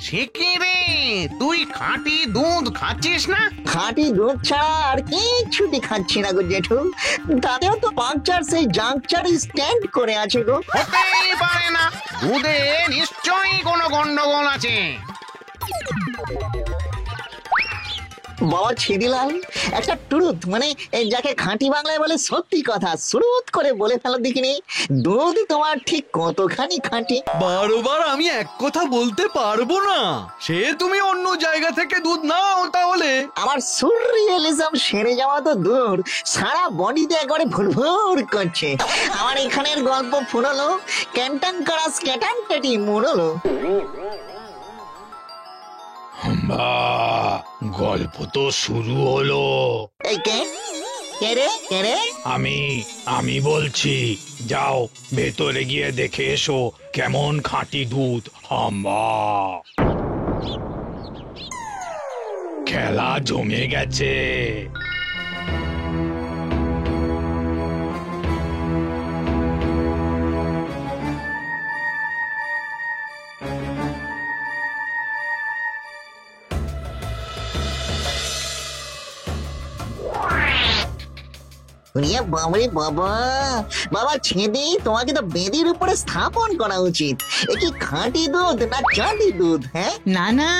সে কি রে, তুই খাঁটি দুধ খাচ্ছিস না? খাঁটি দুধ ছাড়া আর কিছুই খাচ্ছি না গো জেঠু। তাতেও তো পাংচার সেই জাংচার স্ট্যান্ড করে আছে গো। হতেই পারে না, দুধে নিশ্চয়ই কোনো গন্ডগোল আছে। বাবা ছিদিলাল, একটা ট্রুথ মানে যাকে খাঁটি বাংলায় বলে সত্যি কথা শুরুত করে বলে ফেলো দেখিনি। দুধ তোমার ঠিক কতখানি খাঁটি? বারবার আমি এক কথা বলতে পারবো না। সে তুমি অন্য জায়গা থেকে দুধ নাও তাহলে। আমার সুররিয়ালিজম সেরে যাওয়া তো দূর, সারা বডিতে একবারে ভুরভুর করছে। আমার এখানের গল্প ফুরলো, ক্যান্টান করা স্ক্যাটানটেটি মুড়লো। গল্প তো শুরু হলো। এই কে রে কে রে? আমি বলছি, যাও ভেতরে গিয়ে দেখে এসো কেমন খাঁটি দুধ। হাম্বা! খেলা জমে গেছে। বাবারে বাবা, বাবা ছেদে, তোমাকে তো বেদির উপরে স্থাপন করা উচিত। এ কি খাঁটি দুধ না চাঁটি দুধ? হ্যাঁ, না না,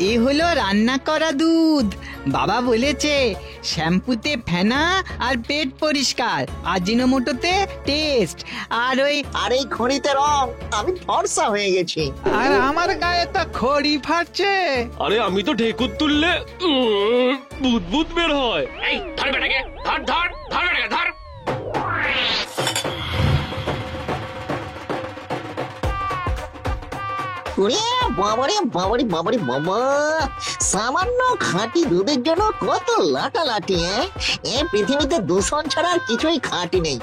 এ হলো রান্না করা দুধ। বাবা বলেছে শ্যাম্পুতে ফেনা আর পেট পরিষ্কার, আজিনোমোটোতে টেস্ট, আর এই খড়িতে রং। আমি ফর্সা হয়ে গেছি। আর আমার গায়ে তো খড়ি ফাটছে। আরে আমি তো ঢেকুর তুললে বুদ বুদ বের হয়। এই ধর বেটাকে, ধর ধর ধর বেটাকে ধর। বাবারে বাবারে বাবারে বাবা, সামান্য খাঁটি দুধের জন্য কত লাটালাটি। এ পৃথিবীতে দূষণ ছাড়া আর কিছুই খাঁটি নেই।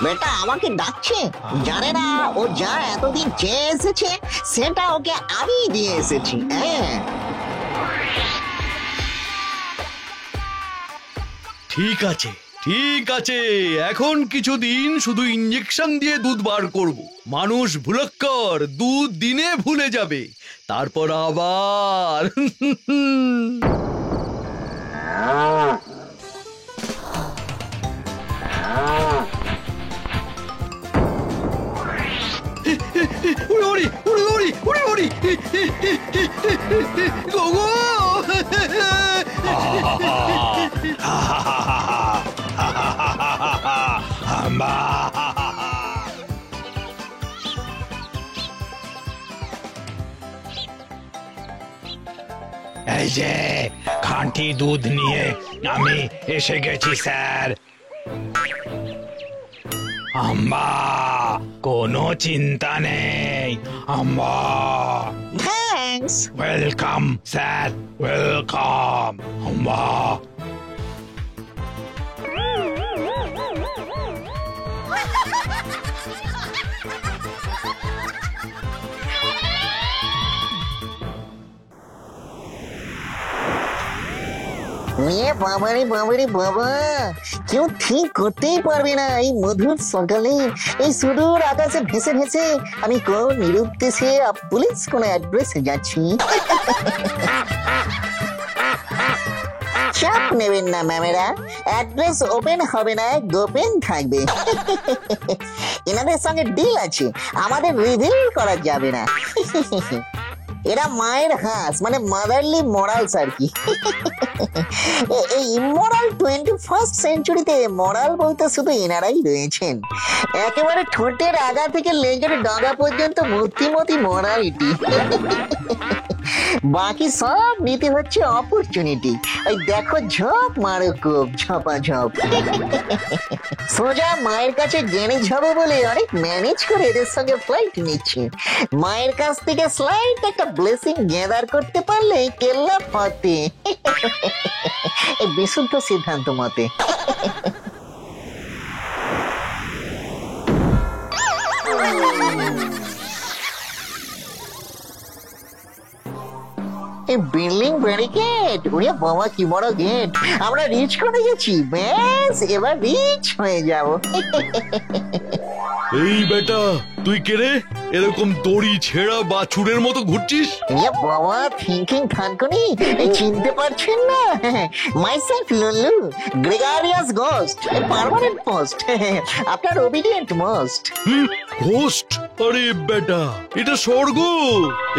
বেটা আমাকে ডাকছে, জানে না ও যা এতদিন চেয়ে এসেছে সেটা ওকে আমি দিয়ে এসেছি। হ্যাঁ ঠিক আছে ঠিক আছে, এখন কিছুদিন শুধু ইঞ্জেকশন দিয়ে দুধ বার করব। মানুষ ভুলক্কর, দুধ দিনে ভুলে যাবে, তারপর আবার উড়ি উড়ি উড়ি উড়ি উড়ি গোগো এই যে খাঁটি দুধ নিয়ে আমি এসে গেছি স্যার। আম্মা কোনো চিন্তা নেই আম্মা। থ্যাঙ্কস। ওয়েলকাম স্যার, ওয়েলকাম আম্মা। বাবারে বাবারে বাবা, কেউ ঠিক করতেই পারবে না এই মধুর সকালে এই সুদূর আকাশে ভেসে ভেসে আমি কোন নিরুদ্দেশে পুলিশ কোন অ্যাড্রেসে যাচ্ছি। চাপ নেবেন না ম্যামেরা, অ্যাড্রেস ওপেন হবে না, গোপেন থাকবে। এনাদের সঙ্গে ডিল আছে, আমাদের রিভিল করা যাবে না। এরা মায়ের হাঁস, মানে মাদারলি মরালস আর কি। এই ইমোরাল 21st সেঞ্চুরিতে মরাল বলতে শুধু এনারাই রয়েছেন। একেবারে ঠোঁটের আগা থেকে লেজের ডগা পর্যন্ত মূর্তিমতি মরালিটি। বাকি সব নিতে হচ্ছে অপরচুনিটি। ওই দেখো ঝপ মারো কোপ, ঝপা ঝপ। সোজা মায়ের কাছে জেনে যাবো বলে অনেক ম্যানেজ করে এদের সঙ্গে ফ্লাইট নিচ্ছে। মায়ের কাছ থেকে স্লাইট একটা ব্লেসিং গ্যাদার করতে পারলে কেল্লা ফতে। এই বিশুদ্ধ সিদ্ধান্ত মতে। বিল্ডিং ব্যারিকেড, ওরে বাবা কি বড় গেট! আমরা রিচ করে গেছি, ব্যাস এবার রিচ হয়ে যাব। এই বেটা, তুই কে রে? এরকম দড়ি ছেঁড়া বাছুরের মতো ঘুরছিস? বাবা থিঙ্কিং থানকুনি, চিনতে পারছেন না? Myself Lullu, gregarious ghost, permanent post, আপনার ওবিডিয়েন্ট মোস্ট। ঘোস্ট? আরে বেটা, এটা স্বর্গ,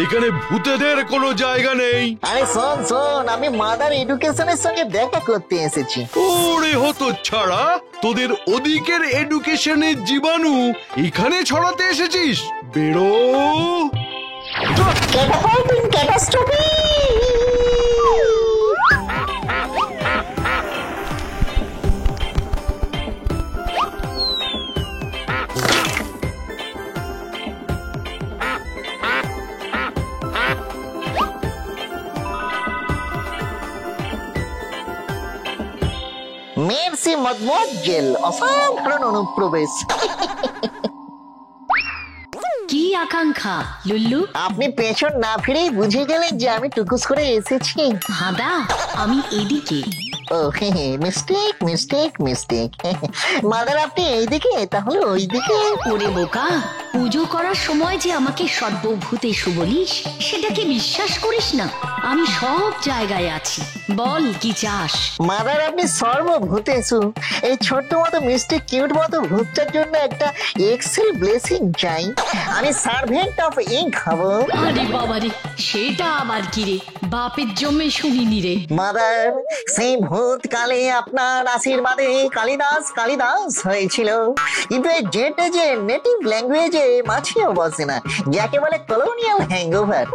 এখানে ভূতেদের কোনো জায়গা নেই। আরে শোন শোন, আমি মাদার এডুকেশনের সঙ্গে দেখা করতে এসেছি। ওরে হতো ছাড়া, তোদের ওদিকের এডুকেশনের জীবাণু এখানে ছড়াতে এসেছিস? বেরো। ক্যাটাস্ট্রফি! মেরসি মদমজ্জেল, অসাধারণ অনুপ্রবেশ। কি আকাঙ্ক্ষা লুল্লু? আপনি পেছন না ফিরেই বুঝে গেলেন যে আমি টুকুস করে এসেছি। হাদা, আমি এদিকে। ও মিস্টেক মিস্টেক মিস্টেক। মাদার আপনি এইদিকে, তাহলে ওইদিকে। ওরে বোকা, পুজো করার সময় যে আমাকে সর্বভূতেষু বলিস, সেটাকে বিশ্বাস করিস না? আমি সব জায়গায় আছি, বল কি চাস? মাদার আপনি সর্বভূতেষু, এই ছোট্ট মতো মিষ্টি কিউট মতো ভূতটার জন্য একটা এক্সেল ব্লেসিং চাই। আমি সার্ভেন্ট অফ ইঙ্ক হব। আরে বাবারে, সেটা আবার কি রে? বাপের জন্মে শুনিনি রে। মাদার, সেই ভূত কালে আপনার আশীর্বাদে কালিদাস কালিদাস হয়েছিল, কিন্তু এই জেটে যে নেটিভ ল্যাঙ্গুয়েজে মাছিও বসে না, যাকে বলে কলোনিয়াল হ্যাংওভার।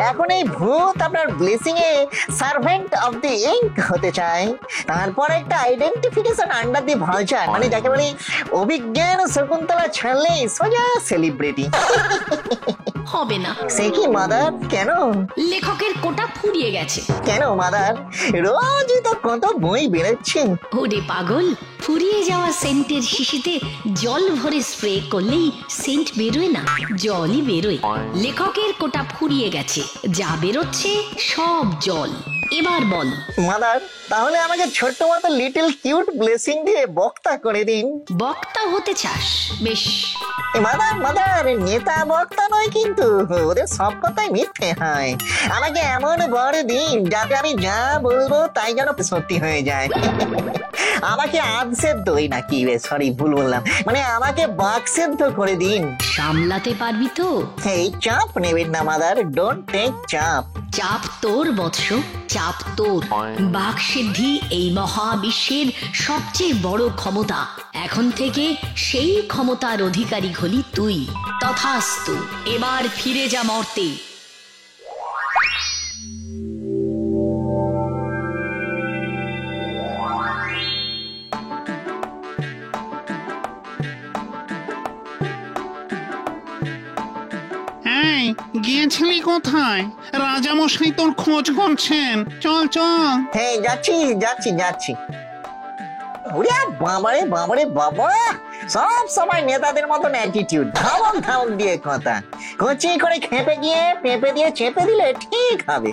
এখন এই ভূত আপনার blessing A servant of the ink হতে চায়। তারপর একটা আইডেন্টিফিকেশন আন্ডার দি ভাউচার, মানে যাকে বলে অভিজ্ঞান শকুন্তলা ছাড়লেই সোজা সেলিব্রিটি। হবে না। সে কি মাদার? কেন? লেখকের কোটা ফুরিয়ে গেছে। কেন মাদার? রোজই তো কত বই বেরোচ্ছে। ওরে পাগল, ফুরিয়ে যাওয়া সেন্টের শিশিতে জল ভরে স্প্রে করলেই সেন্ট বেরোয় না, জলই বেরোয়। লেখকের কোটা ফুরিয়ে গেছে, যা বেরোচ্ছে সব জল। এবার বল মাদার, তাহলে আমাকে ছোট্ট মতো লিটল কিউট ব্লেসিং দিয়ে বক্তা করে দিন। বক্তা হতে চাস? বেশ। মাদার মাদার, নেতা বক্তা নয় কিন্তু, ওদের সব কথাই মিথ্যে হয়। আমাকে এমন বর দিন যাতে আমি যা বলবো তাই যেন সত্যি হয়ে যায়। আমাকে আধসেদ্ধই নাকি, সরি ভুল বললাম, মানে আমাকে বাকসেদ্ধ করে দিন। সামলাতে পারবি তো? এই চাপ নেবেন না মাদার, ডোন্ট টেক চাপ। চাপ তোর বৎস, চাপ তোর। বাকসিদ্ধি এই মহাবিশ্বের সবচেয়ে বড় ক্ষমতা। এখন থেকে সেই ক্ষমতার অধিকারী হলি তুই। তথাস্তু, এবার ফিরে যা মর্তে। গিয়েছিলি কোথায়? রাজামশাই তোর খোঁজ করছেন, চল চল। হ্যাঁ যাচ্ছি যাচ্ছি যাচ্ছি। ওরে বাবারে বাবারে বাবা, সব সময় নেতাদের মতন অ্যাটিটিউড, ধামক ধামক দিয়ে কথা। কচি করে খেপে গিয়ে পেঁপে দিয়ে চেপে দিলে ঠিক হবে।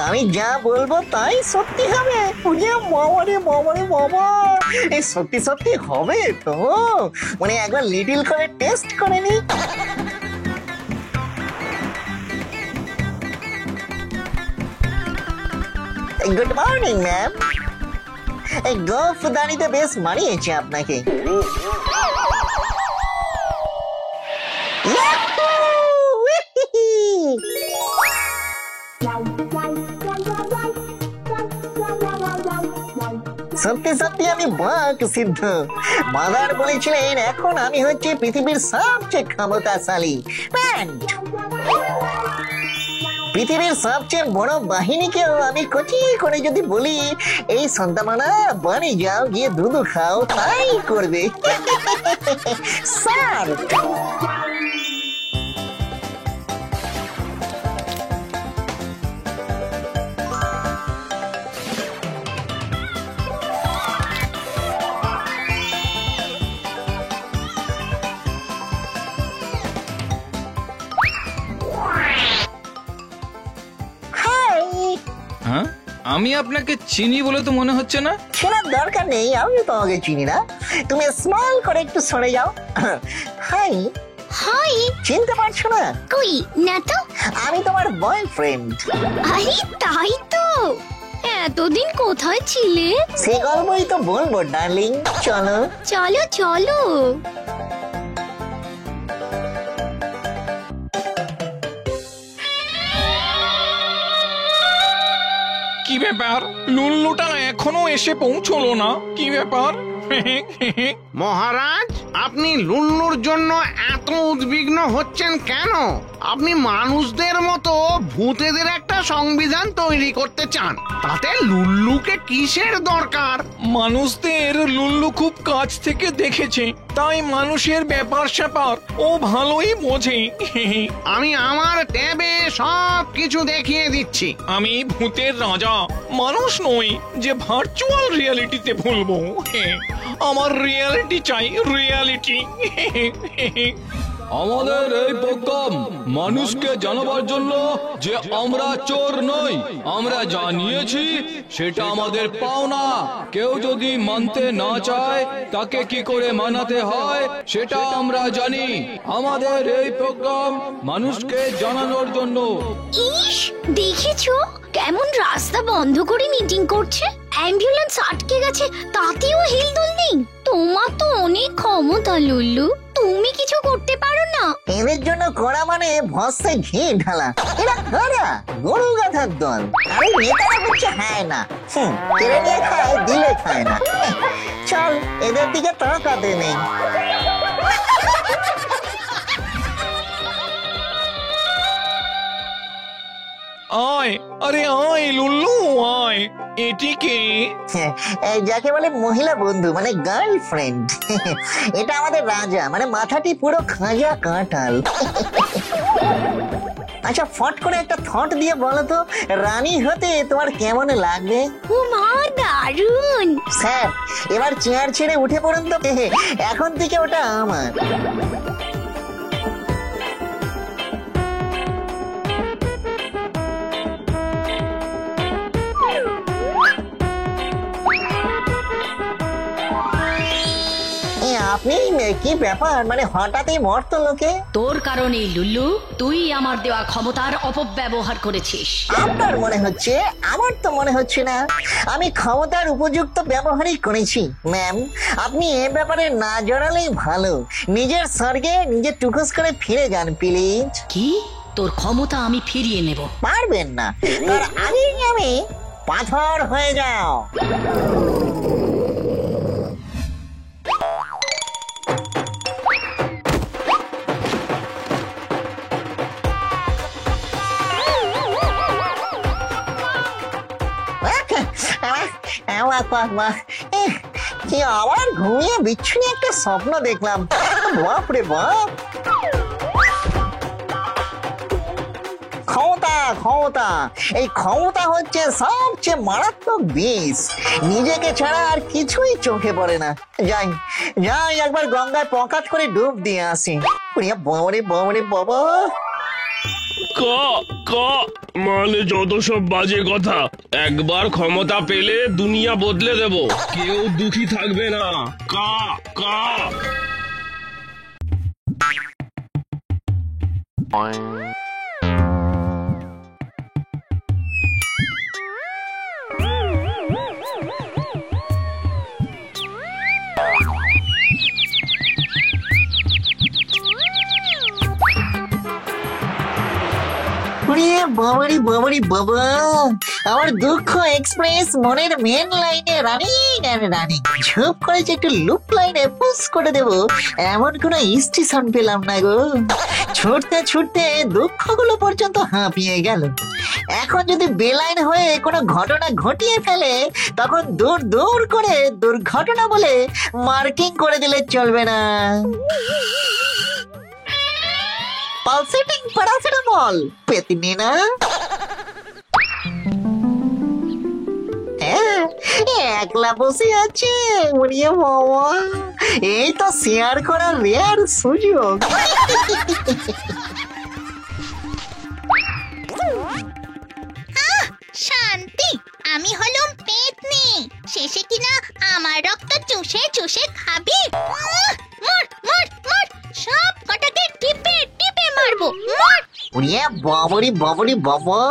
আমি যা বলবো তাই সত্যি হবে। বাবারে বাবারে বাবা, এই সত্যি সত্যি হবে তো? মানে একবার লিটিল করে টেস্ট করে নি। Good morning ma'am. এই গোফদানিতে বেশ মানিয়েছে আপনাকে। সত্যি সত্যি আমি বাক সিদ্ধ। মাদার বলেছিলেন এখন আমি হচ্ছে পৃথিবীর সবচেয়ে ক্ষমতাশালী প্যান্ট। পৃথিবীর সবচেয়ে বড় বাহিনীকেও আমি কচি করে যদি বলি এই সন্তামানা বাড়ি যাও, গিয়ে দুধ খাও, তাই করবে। স্যার আমি আপনাকে চিনি বলে তো মনে হচ্ছে না। চেনার দরকার নেই, আমি তোমাকে চিনি না। তুমি স্মাইল করে একটু সরে যাও। হাই হাই, চিনতে পারছো না? কই না তো। আমি তোমার বয়ফ্রেন্ড। আরে তাই তো, এতদিন কোথায় ছিলে? সে গল্পই তো বলবো ডার্লিং, চলো চলো চলো। কি ব্যাপার, লুল্লুটা এখনো এসে পৌঁছলো না? কি ব্যাপার? মহারাজ, আপনি লুল্লুর জন্য এত উদ্বিগ্ন হচ্ছেন কেন? আপনি মানুষদের মতো ভূতেদের একটা সংবিধান তৈরি করতে চান, তাতে লুল্লুকে কিসের দরকার? মানুষদের লুল্লু খুব কাছ থেকে দেখেছে, তাই মানুষের ব্যাপার স্যাপার ও ভালোই বোঝে। আমি আমার ট্যাবে সব কিছু দেখিয়ে দিচ্ছি। আমি ভূতের রাজা, মানুষ নই যে ভার্চুয়াল রিয়ালিটিতে ভুলবো। আমার রিয়ালিটি চাই, রিয়ালিটি। আমাদের এই প্রোগ্রাম মানুষকে জানাবার জন্য যে আমরা চোর নই, আমরা জানিয়েছি সেটা আমাদের পাওনা। কেউ যদি মানতে না চায় তাকে কি করে মানাতে হয় সেটা আমরা জানি। আমাদের এই প্রোগ্রাম মানুষকে জানানোর জন্য। ইস, দেখেছো কেমন রাস্তা বন্ধ করে মিটিং করছে? অ্যাম্বুলেন্স আটকে গেছে, তাতেও হিলদোল নেই। তোমার তো অনেক ক্ষমতা লুল্লু, তুমি কিছু করতে পারো না? এদের জন্য করা মানে ভস্মে ঘি ঢালা। এরা কারা? গরু গাধার দল। আরে নেতারা হচ্ছে হায় না, কেড়ে নিয়ে খায়, দিলে খায় না। চল এদের দিকে তাকাতে নেই। আয়, আরে আয় লুল্লু আয়। এটিকে যাকে বলে মহিলা বন্ধু, মানে গার্লফ্রেন্ড। এটা আমাদের রাজা, মানে মাথাটি পুরো খাঁজা কাঁঠাল। আচ্ছা ফট করে একটা থট দিয়ে বলো তো, রানী হতে তোমার কেমন লাগবে? মা দারুণ। স্যার এবার চেয়ার ছেড়ে উঠে পড়ুন তো, এখন থেকে ওটা আমার। আপনি কি ব্যাপার, মানে হঠাৎই মরতো লোকে? তোর কারণেই লুল্লু, তুই আমার দেওয়া ক্ষমতার অপব্যবহার করেছিস। আপনার মনে হচ্ছে, আমার তো মনে হচ্ছে না। আমি ক্ষমতার উপযুক্ত ব্যবহারই করেছি ম্যাম। আপনি এ ব্যাপারে না জড়ালেই ভালো। নিজের স্বর্গে নিজে টুকুস করে ফিরে যান প্লিজ। কি? তোর ক্ষমতা আমি ফিরিয়ে নেব? পারবেন না, তার আগেই আমি পাথর হয়ে যাও। কি আবার ঘুমিয়ে বিচ্ছিন্ন একটা স্বপ্ন দেখলাম, বাপরে বাপ। ক্ষমতা ক্ষমতা, এই ক্ষমতা হচ্ছে সবচেয়ে মারাত্মক বিষ। নিজেকে ছাড়া আর কিছুই চোখে পড়ে না। যাই যাই একবার গঙ্গায় পকাত করে ডুব দিয়ে আসি। বাবারে বাবারে বাবা, মানে যত সব বাজে কথা। একবার ক্ষমতা পেলে দুনিয়া বদলে দেব, কেউ দুঃখী থাকবে না। কা কা বাবারি বাবারি বাবা, আমার দুঃখ এক্সপ্রেস মনের মেন লাইনে রানিং আর রানিং। ঝুপ করেছে একটু লুপ লাইনে পুশ করে দেব, এমন কোন স্টেশন পেলাম না গো। ছুটতে ছুটতে দুঃখগুলো পর্যন্ত হাঁপিয়ে গেল। এখন যদি বেলাইন হয়ে কোনো ঘটনা ঘটিয়ে ফেলে, তখন দূর দূর করে দুর্ঘটনা বলে মার্কিং করে দিলে চলবে না। পালসেটিং প্যারাসিটামল পেতিনি না? একলা বসে আছে উড়িয়ে বাবা, এই তো শেয়ার করার রেয়ার সুযোগ। শান্তি, আমি হলাম পেতনি, শেষে কিনা আমার রক্ত চুষে চুষে খাবি। মর মর মর, সব কটাকে টিপে টিপে মারবো। মর। উড়িয়ে বাবরি বাবরি বাবা,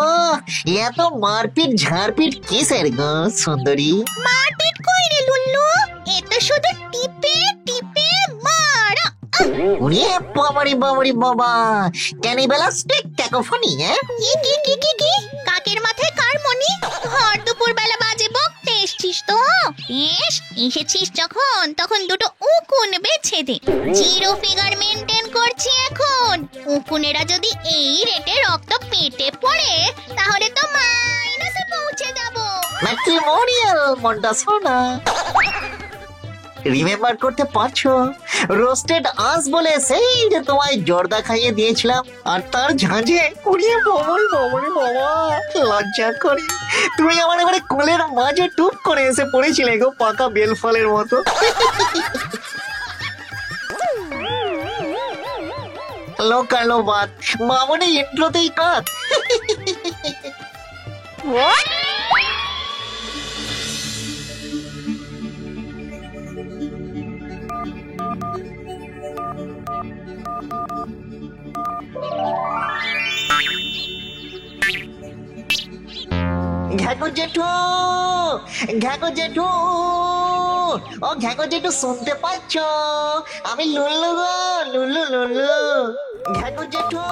এত মারপিট ঝাড়পিট কিসের গো সুন্দরী? মারপিট কই রে লুল্লু, এ তো শুধু টিপে টিপে মারা। উড়িয়ে বাবরি বাবরি বাবা, ক্যানিবালিস্টিক ক্যাকোফনি। কি কি কি কি কি? কাকের মাথায় কার মনি? ভর দুপুর বেলা বাজে বকতে এসছিস তো? বেশ, এসেছিস যখন তখন দুটো উকুন বেছে দে। জিরো ফিগার মেনটেন করছি এখন। উকুনেরা যদি এই রেটে রক্ত পেটে পড়ে, তাহলে তো মাইনাসে পৌঁছে যাব। ম্যাট্রিমোনিয়াল মন্ডাসোনা। রিমেম্বার করতে পারছো? রোস্টেড আঁশ বলে সেই যে তোমায় জর্দা খাইয়ে দিয়েছিলাম, আর তার ঝাঁঝে উড়িয়ে বাবরি বাবরি বাবা, লজ্জা করে তুমি আমার এবারে কোলের মাঝে টুপ করে এসে পড়েছিলে গো, পাকা বেল ফলের মতো। লোকালো বাদ, মামনি ইন্ট্রোতেই কাট। ঘ্যাগো জেঠু, ঘ্যাগো জেঠু, ও ঘ্যাগো জেঠু শুনতে পাচ্ছ? আমি লুল্লু গো, লুল্লু লুল্লু। ঘ্যাগো জেঠু,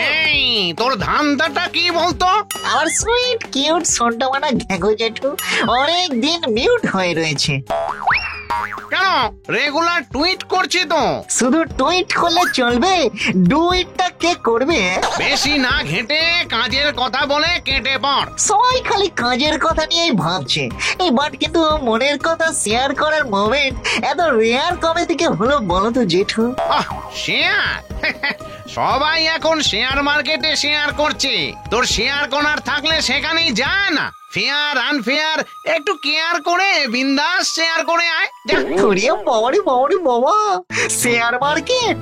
এই তোর ধান্দাটা কি বলতো? আমার সুইট কিউট সোনটামানা ঘ্যাগো জেঠু অনেক দিন মিউট হয়ে রয়েছে। কেন? রেগুলার টুইট করছি তো। শুধু টুইট করলে চলবে, ডুইটটা কে করবে? বেশি না ঘেঁটে কাজের কথা বলে কেটে পড়। সবাই খালি কাজের কথা নিয়েই ভাবছে, এই বাট কিন্তু মনের কথা শেয়ার করার মোমেন্ট এত রেয়ার কবে থেকে হলো বলো তো জেঠু? শেয়ার সবাই এখন শেয়ার মার্কেটে শেয়ার করছে, তোর শেয়ার করার থাকলে সেখানেই যা না। ফেয়ার আনফেয়ার একটু কেয়ার করে বিন্দাস শেয়ার করে আয়। বাবা শেয়ার মার্কেট,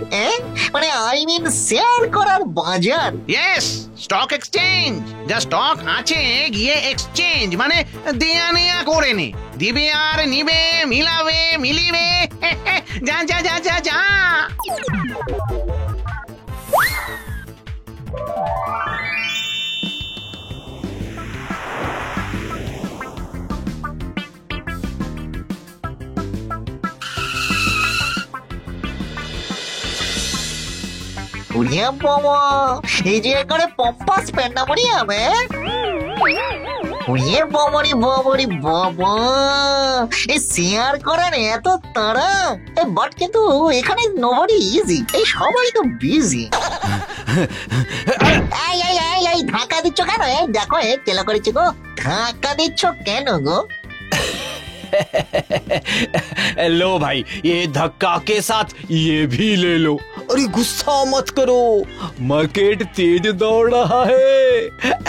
মানে আই মিন শেয়ার করার বাজার। Yes, stock exchange. যা স্টক আছে গিয়ে এক্সচেঞ্জ মানে দেয়া নেয়া করে নে। দিবে আর নিবে, মিলাবে মিলিবে। যা যা যা যা যা। বাবা এই যে করে পম্পাস প্যান্ডামোনিয়াম, বাবারি বাবা এই শেয়ার করার এত তাড়া। বাট কিন্তু এখানে নোবডি ইজি, এই সবাই তো বিজি। এই ধাক্কা দিচ্ছ কেন? দেখো কেলা করেছি গো, ধাক্কা দিচ্ছ কেন গো? लो भाई, ये धक्का के साथ ये भी ले लो। अरे गुस्सा मत करो, मार्केट तेज दौड़ रहा है।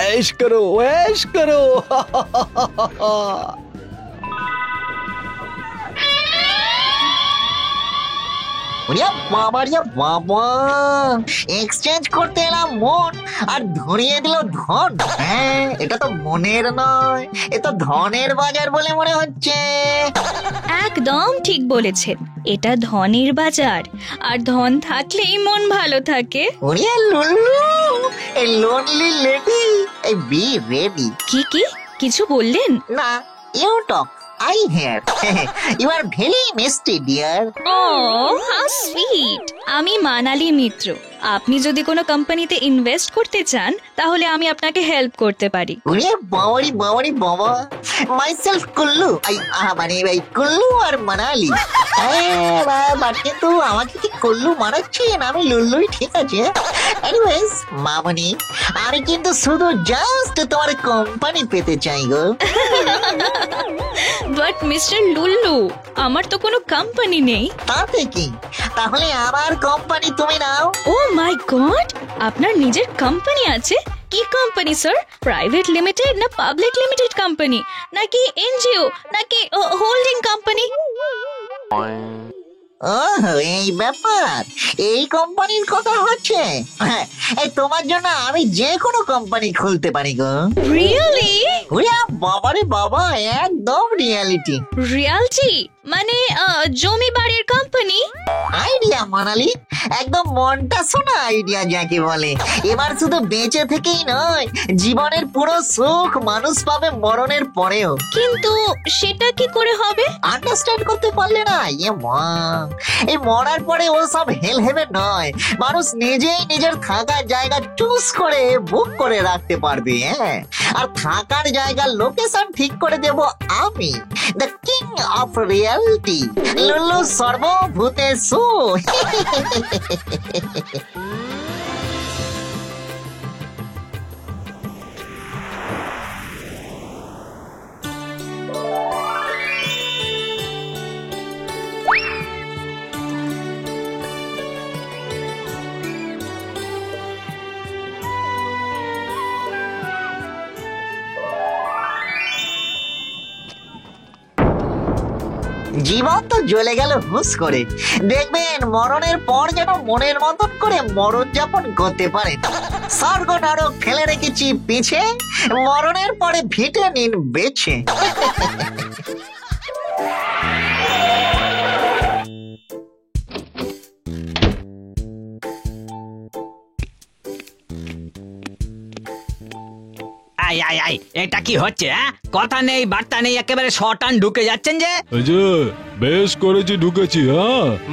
ऐश करो ऐश करो। বাবা এক্সচেঞ্জ করতে এলাম মন আর ধরিয়ে দিল ধন। হ্যাঁ, এটা তো মনের নয়, এ তো ধনের বাজার বলে মনে হচ্ছে। একদম ঠিক বলেছেন, এটা ধনের বাজার, আর ধন থাকলেই মন ভালো থাকে। ওরে লুলু, এই লোনলি লেডি, এই বি রেডি। কি কিছু বললেন? না, you talk, I hear. You are very misty, dear. Oh, how sweet. আমি মানালি মিত্র। আপনি যদি কোনো কোম্পানিতে ইনভেস্ট করতে চান তাহলে আমি আপনাকে হেল্প করতে পারি। ওরে বাবারি বাবা, মাইসেলফ কুল্লু। মানে কুল্লু আর মানালি। বাট কিন্তু আমাকে কি কুল্লু মানাচ্ছেন? আমি লুল্লুই ঠিক আছে। এনিওয়েজ মামনি, আমি কিন্তু শুধু জাস্ট তোমার কোম্পানি পেতে চাই গো। বাট মিস্টার লুল্লু, আমার তো কোনো কোম্পানি নেই। তাতে কি, তাহলে আমার কোম্পানি তুমি নাও। ও মাই গড, আপনার নিজের কোম্পানি আছে? কি কোম্পানি স্যার? প্রাইভেট লিমিটেড না পাবলিক লিমিটেড কোম্পানি, নাকি এনজিও, নাকি হোল্ডিং কোম্পানি? এই ব্যাপার, এই কোম্পানির কথা হচ্ছে। এই তোমার জন্য আমি যে কোনো কোম্পানি খুলতে পারি গো। রিয়েলি? বাবারে বাবা, একদম রিয়ালিটি। রিয়ালিটি মানে জমি বাড়ির কোম্পানি? আইডিয়া মানালি, একদম মনটা শোনা আইডিয়া যাকে বলে। এবার শুধু বেঁচে থেকেই নয়, জীবনের পুরো সুখ মানুষ পাবে মরণের পরেও। কিন্তু সেটা কি করে হবে? আন্ডারস্ট্যান্ড করতে পারলে না? এই মরার পরে ও সব হেল হেবে নয়, মানুষ নিজেই নিজের থাকার জায়গা চুজ করে বুক করে রাখতে পারবে। আর থাকার জায়গার লোকেশন ঠিক করে দেব আমি, দ্য কিং অফ রিয়ালিটি, লুল্লু সর্বভূতেষু। জীবন তো জ্বলে গেল হুস করে। দেখবেন মরণের পর যেন মনের মতন করে মরণ যাপন করতে পারেন। স্বর্গ নরক ফেলে রেখেছি পিছে, মরণের পরে ভিটে নিন বেছে। এটা কি হচ্ছে? কথা নেই বার্তা নেই, একেবারে শটান ঢুকে যাচ্ছেন যে। বেশ করেছি, ঢুকেছি।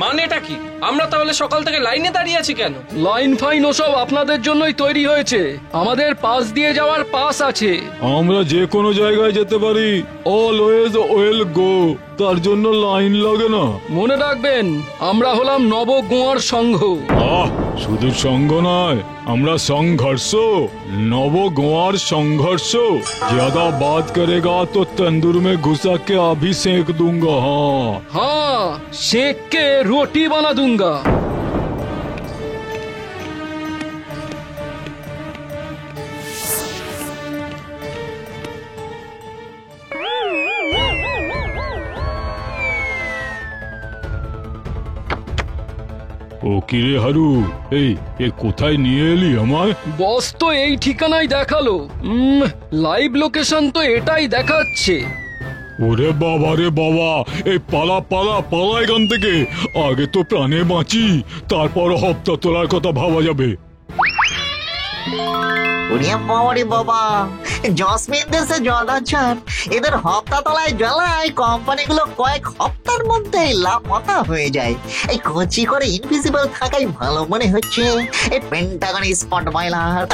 মানেটা কি? আমরা তাহলে সকাল থেকে লাইনে দাঁড়িয়ে আছি কেন? লাইন ফাইন ওসব আপনাদের জন্যই তৈরি হয়েছে। আমাদের পাস দিয়ে যাওয়ার পাস আছে। আমরা যে কোনো জায়গায় যেতে পারি, অলওয়েজ ওয়েল গো, তার জন্য লাইন লাগে না। মনে রাখবেন, আমরা হলাম নবগোয়ার সংঘ। শুধু সংঘ নয়, আমরা সংঘর্ষ, নবগোয়ার সংঘর্ষ। ज्यादा बात करेगा तो तंदूर में घुसा के अभी सेक दूंगा। हाँ, सेक के रोटी बना दूंगा। ও কিরে হারু, এ কোথায় নিয়ে এলি আমায়? বস তো এই ঠিকানায় দেখালো। লাইভ লোকেশন তো এটাই দেখাচ্ছে। ওরে বাবা রে বাবা, এই পালা পালা পালা এখান থেকে। আগে তো প্রাণে বাঁচি, তারপর হপ্তা তোলার কথা ভাবা যাবে। বাবা, জসমিন দেশে জলাচার, এদের হপ্তা তলায় জ্বালায় কোম্পানিগুলো কয়েক হপ্তার মধ্যে লাপতা হয়ে যায়। এই কচি করে ইনভিজিবল থাকাই ভালো মনে হচ্ছে। এই পেন্টাগন স্পট ময়লার।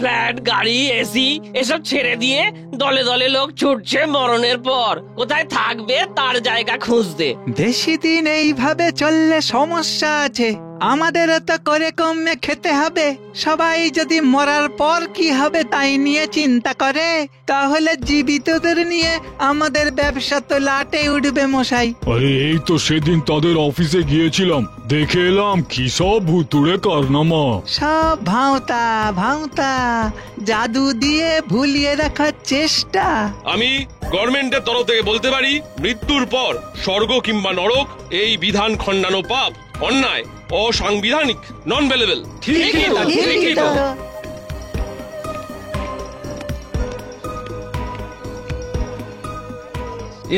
ফ্ল্যাট, গাড়ি, এসি এসব ছেড়ে দিয়ে দলে দলে লোক ছুটছে মরণের পর কোথায় থাকবে তার জায়গা খুঁজতে। বেশি দিন এইভাবে চললে সমস্যা আছে। আমাদেরও তো করে কমে খেতে হবে। সবাই যদি মরার পর কি হবে তাই নিয়ে চিন্তা করে, তাহলে জীবিতদের নিয়ে আমাদের ব্যবসা তো লাটে উঠবে মশাই। আরে এই তো সেদিন তাদের অফিসে গিয়েছিলাম, দেখে এলাম কি সব ভুতুড়ে কারনামা। সব ভাঁওতা ভাঁওতা, জাদু দিয়ে ভুলিয়ে রাখার চেষ্টা। আমি গভর্নমেন্টের তরফ থেকে বলতে পারি, মৃত্যুর পর স্বর্গ কিংবা নরক এই বিধান খণ্ডানো পাপ, অন্যায়, অসাংবিধানিক, নন ভ্যালুয়েবল। ঠিকই তো।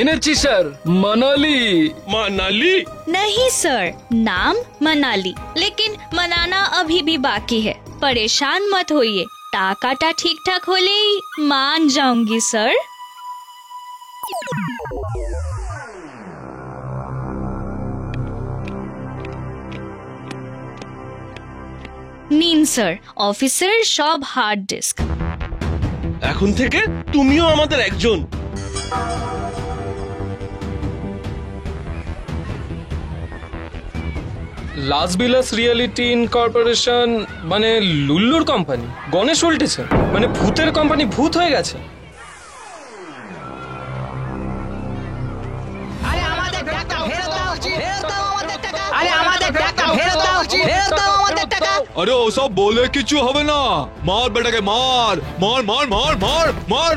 এনেছি স্যার, मनाली। मनाली? नहीं सर, नाम मनाली, लेकिन मनाना अभी भी बाकी है। परेशान मत होइए, टाकाटा ठीक ठाक होले ही मान जाऊंगी सर। নিন স্যার, অফিসের সব হার্ড ডিস্ক। এখন থেকে তুমিও আমাদের একজন। লাস বিলাস রিয়েলিটি ইনকর্পোরেশন মানে লুল্লুর কোম্পানি? গণেশ উল্টেছে মানে ভূতের কোম্পানি ভূত হয়ে গেছে? আরে ওসব বলে কিছু হবে না, মার বেটাকে মার মার মার মার মার মার।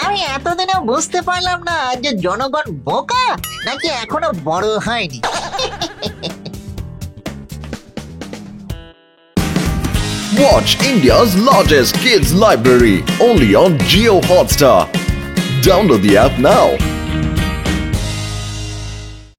আমি এতদিনে বুঝতে পারলাম না যে জনগণ বোকা নাকি এখনো বড় হয়নি। Watch India's largest kids library only on Jio Hotstar. Download the app now.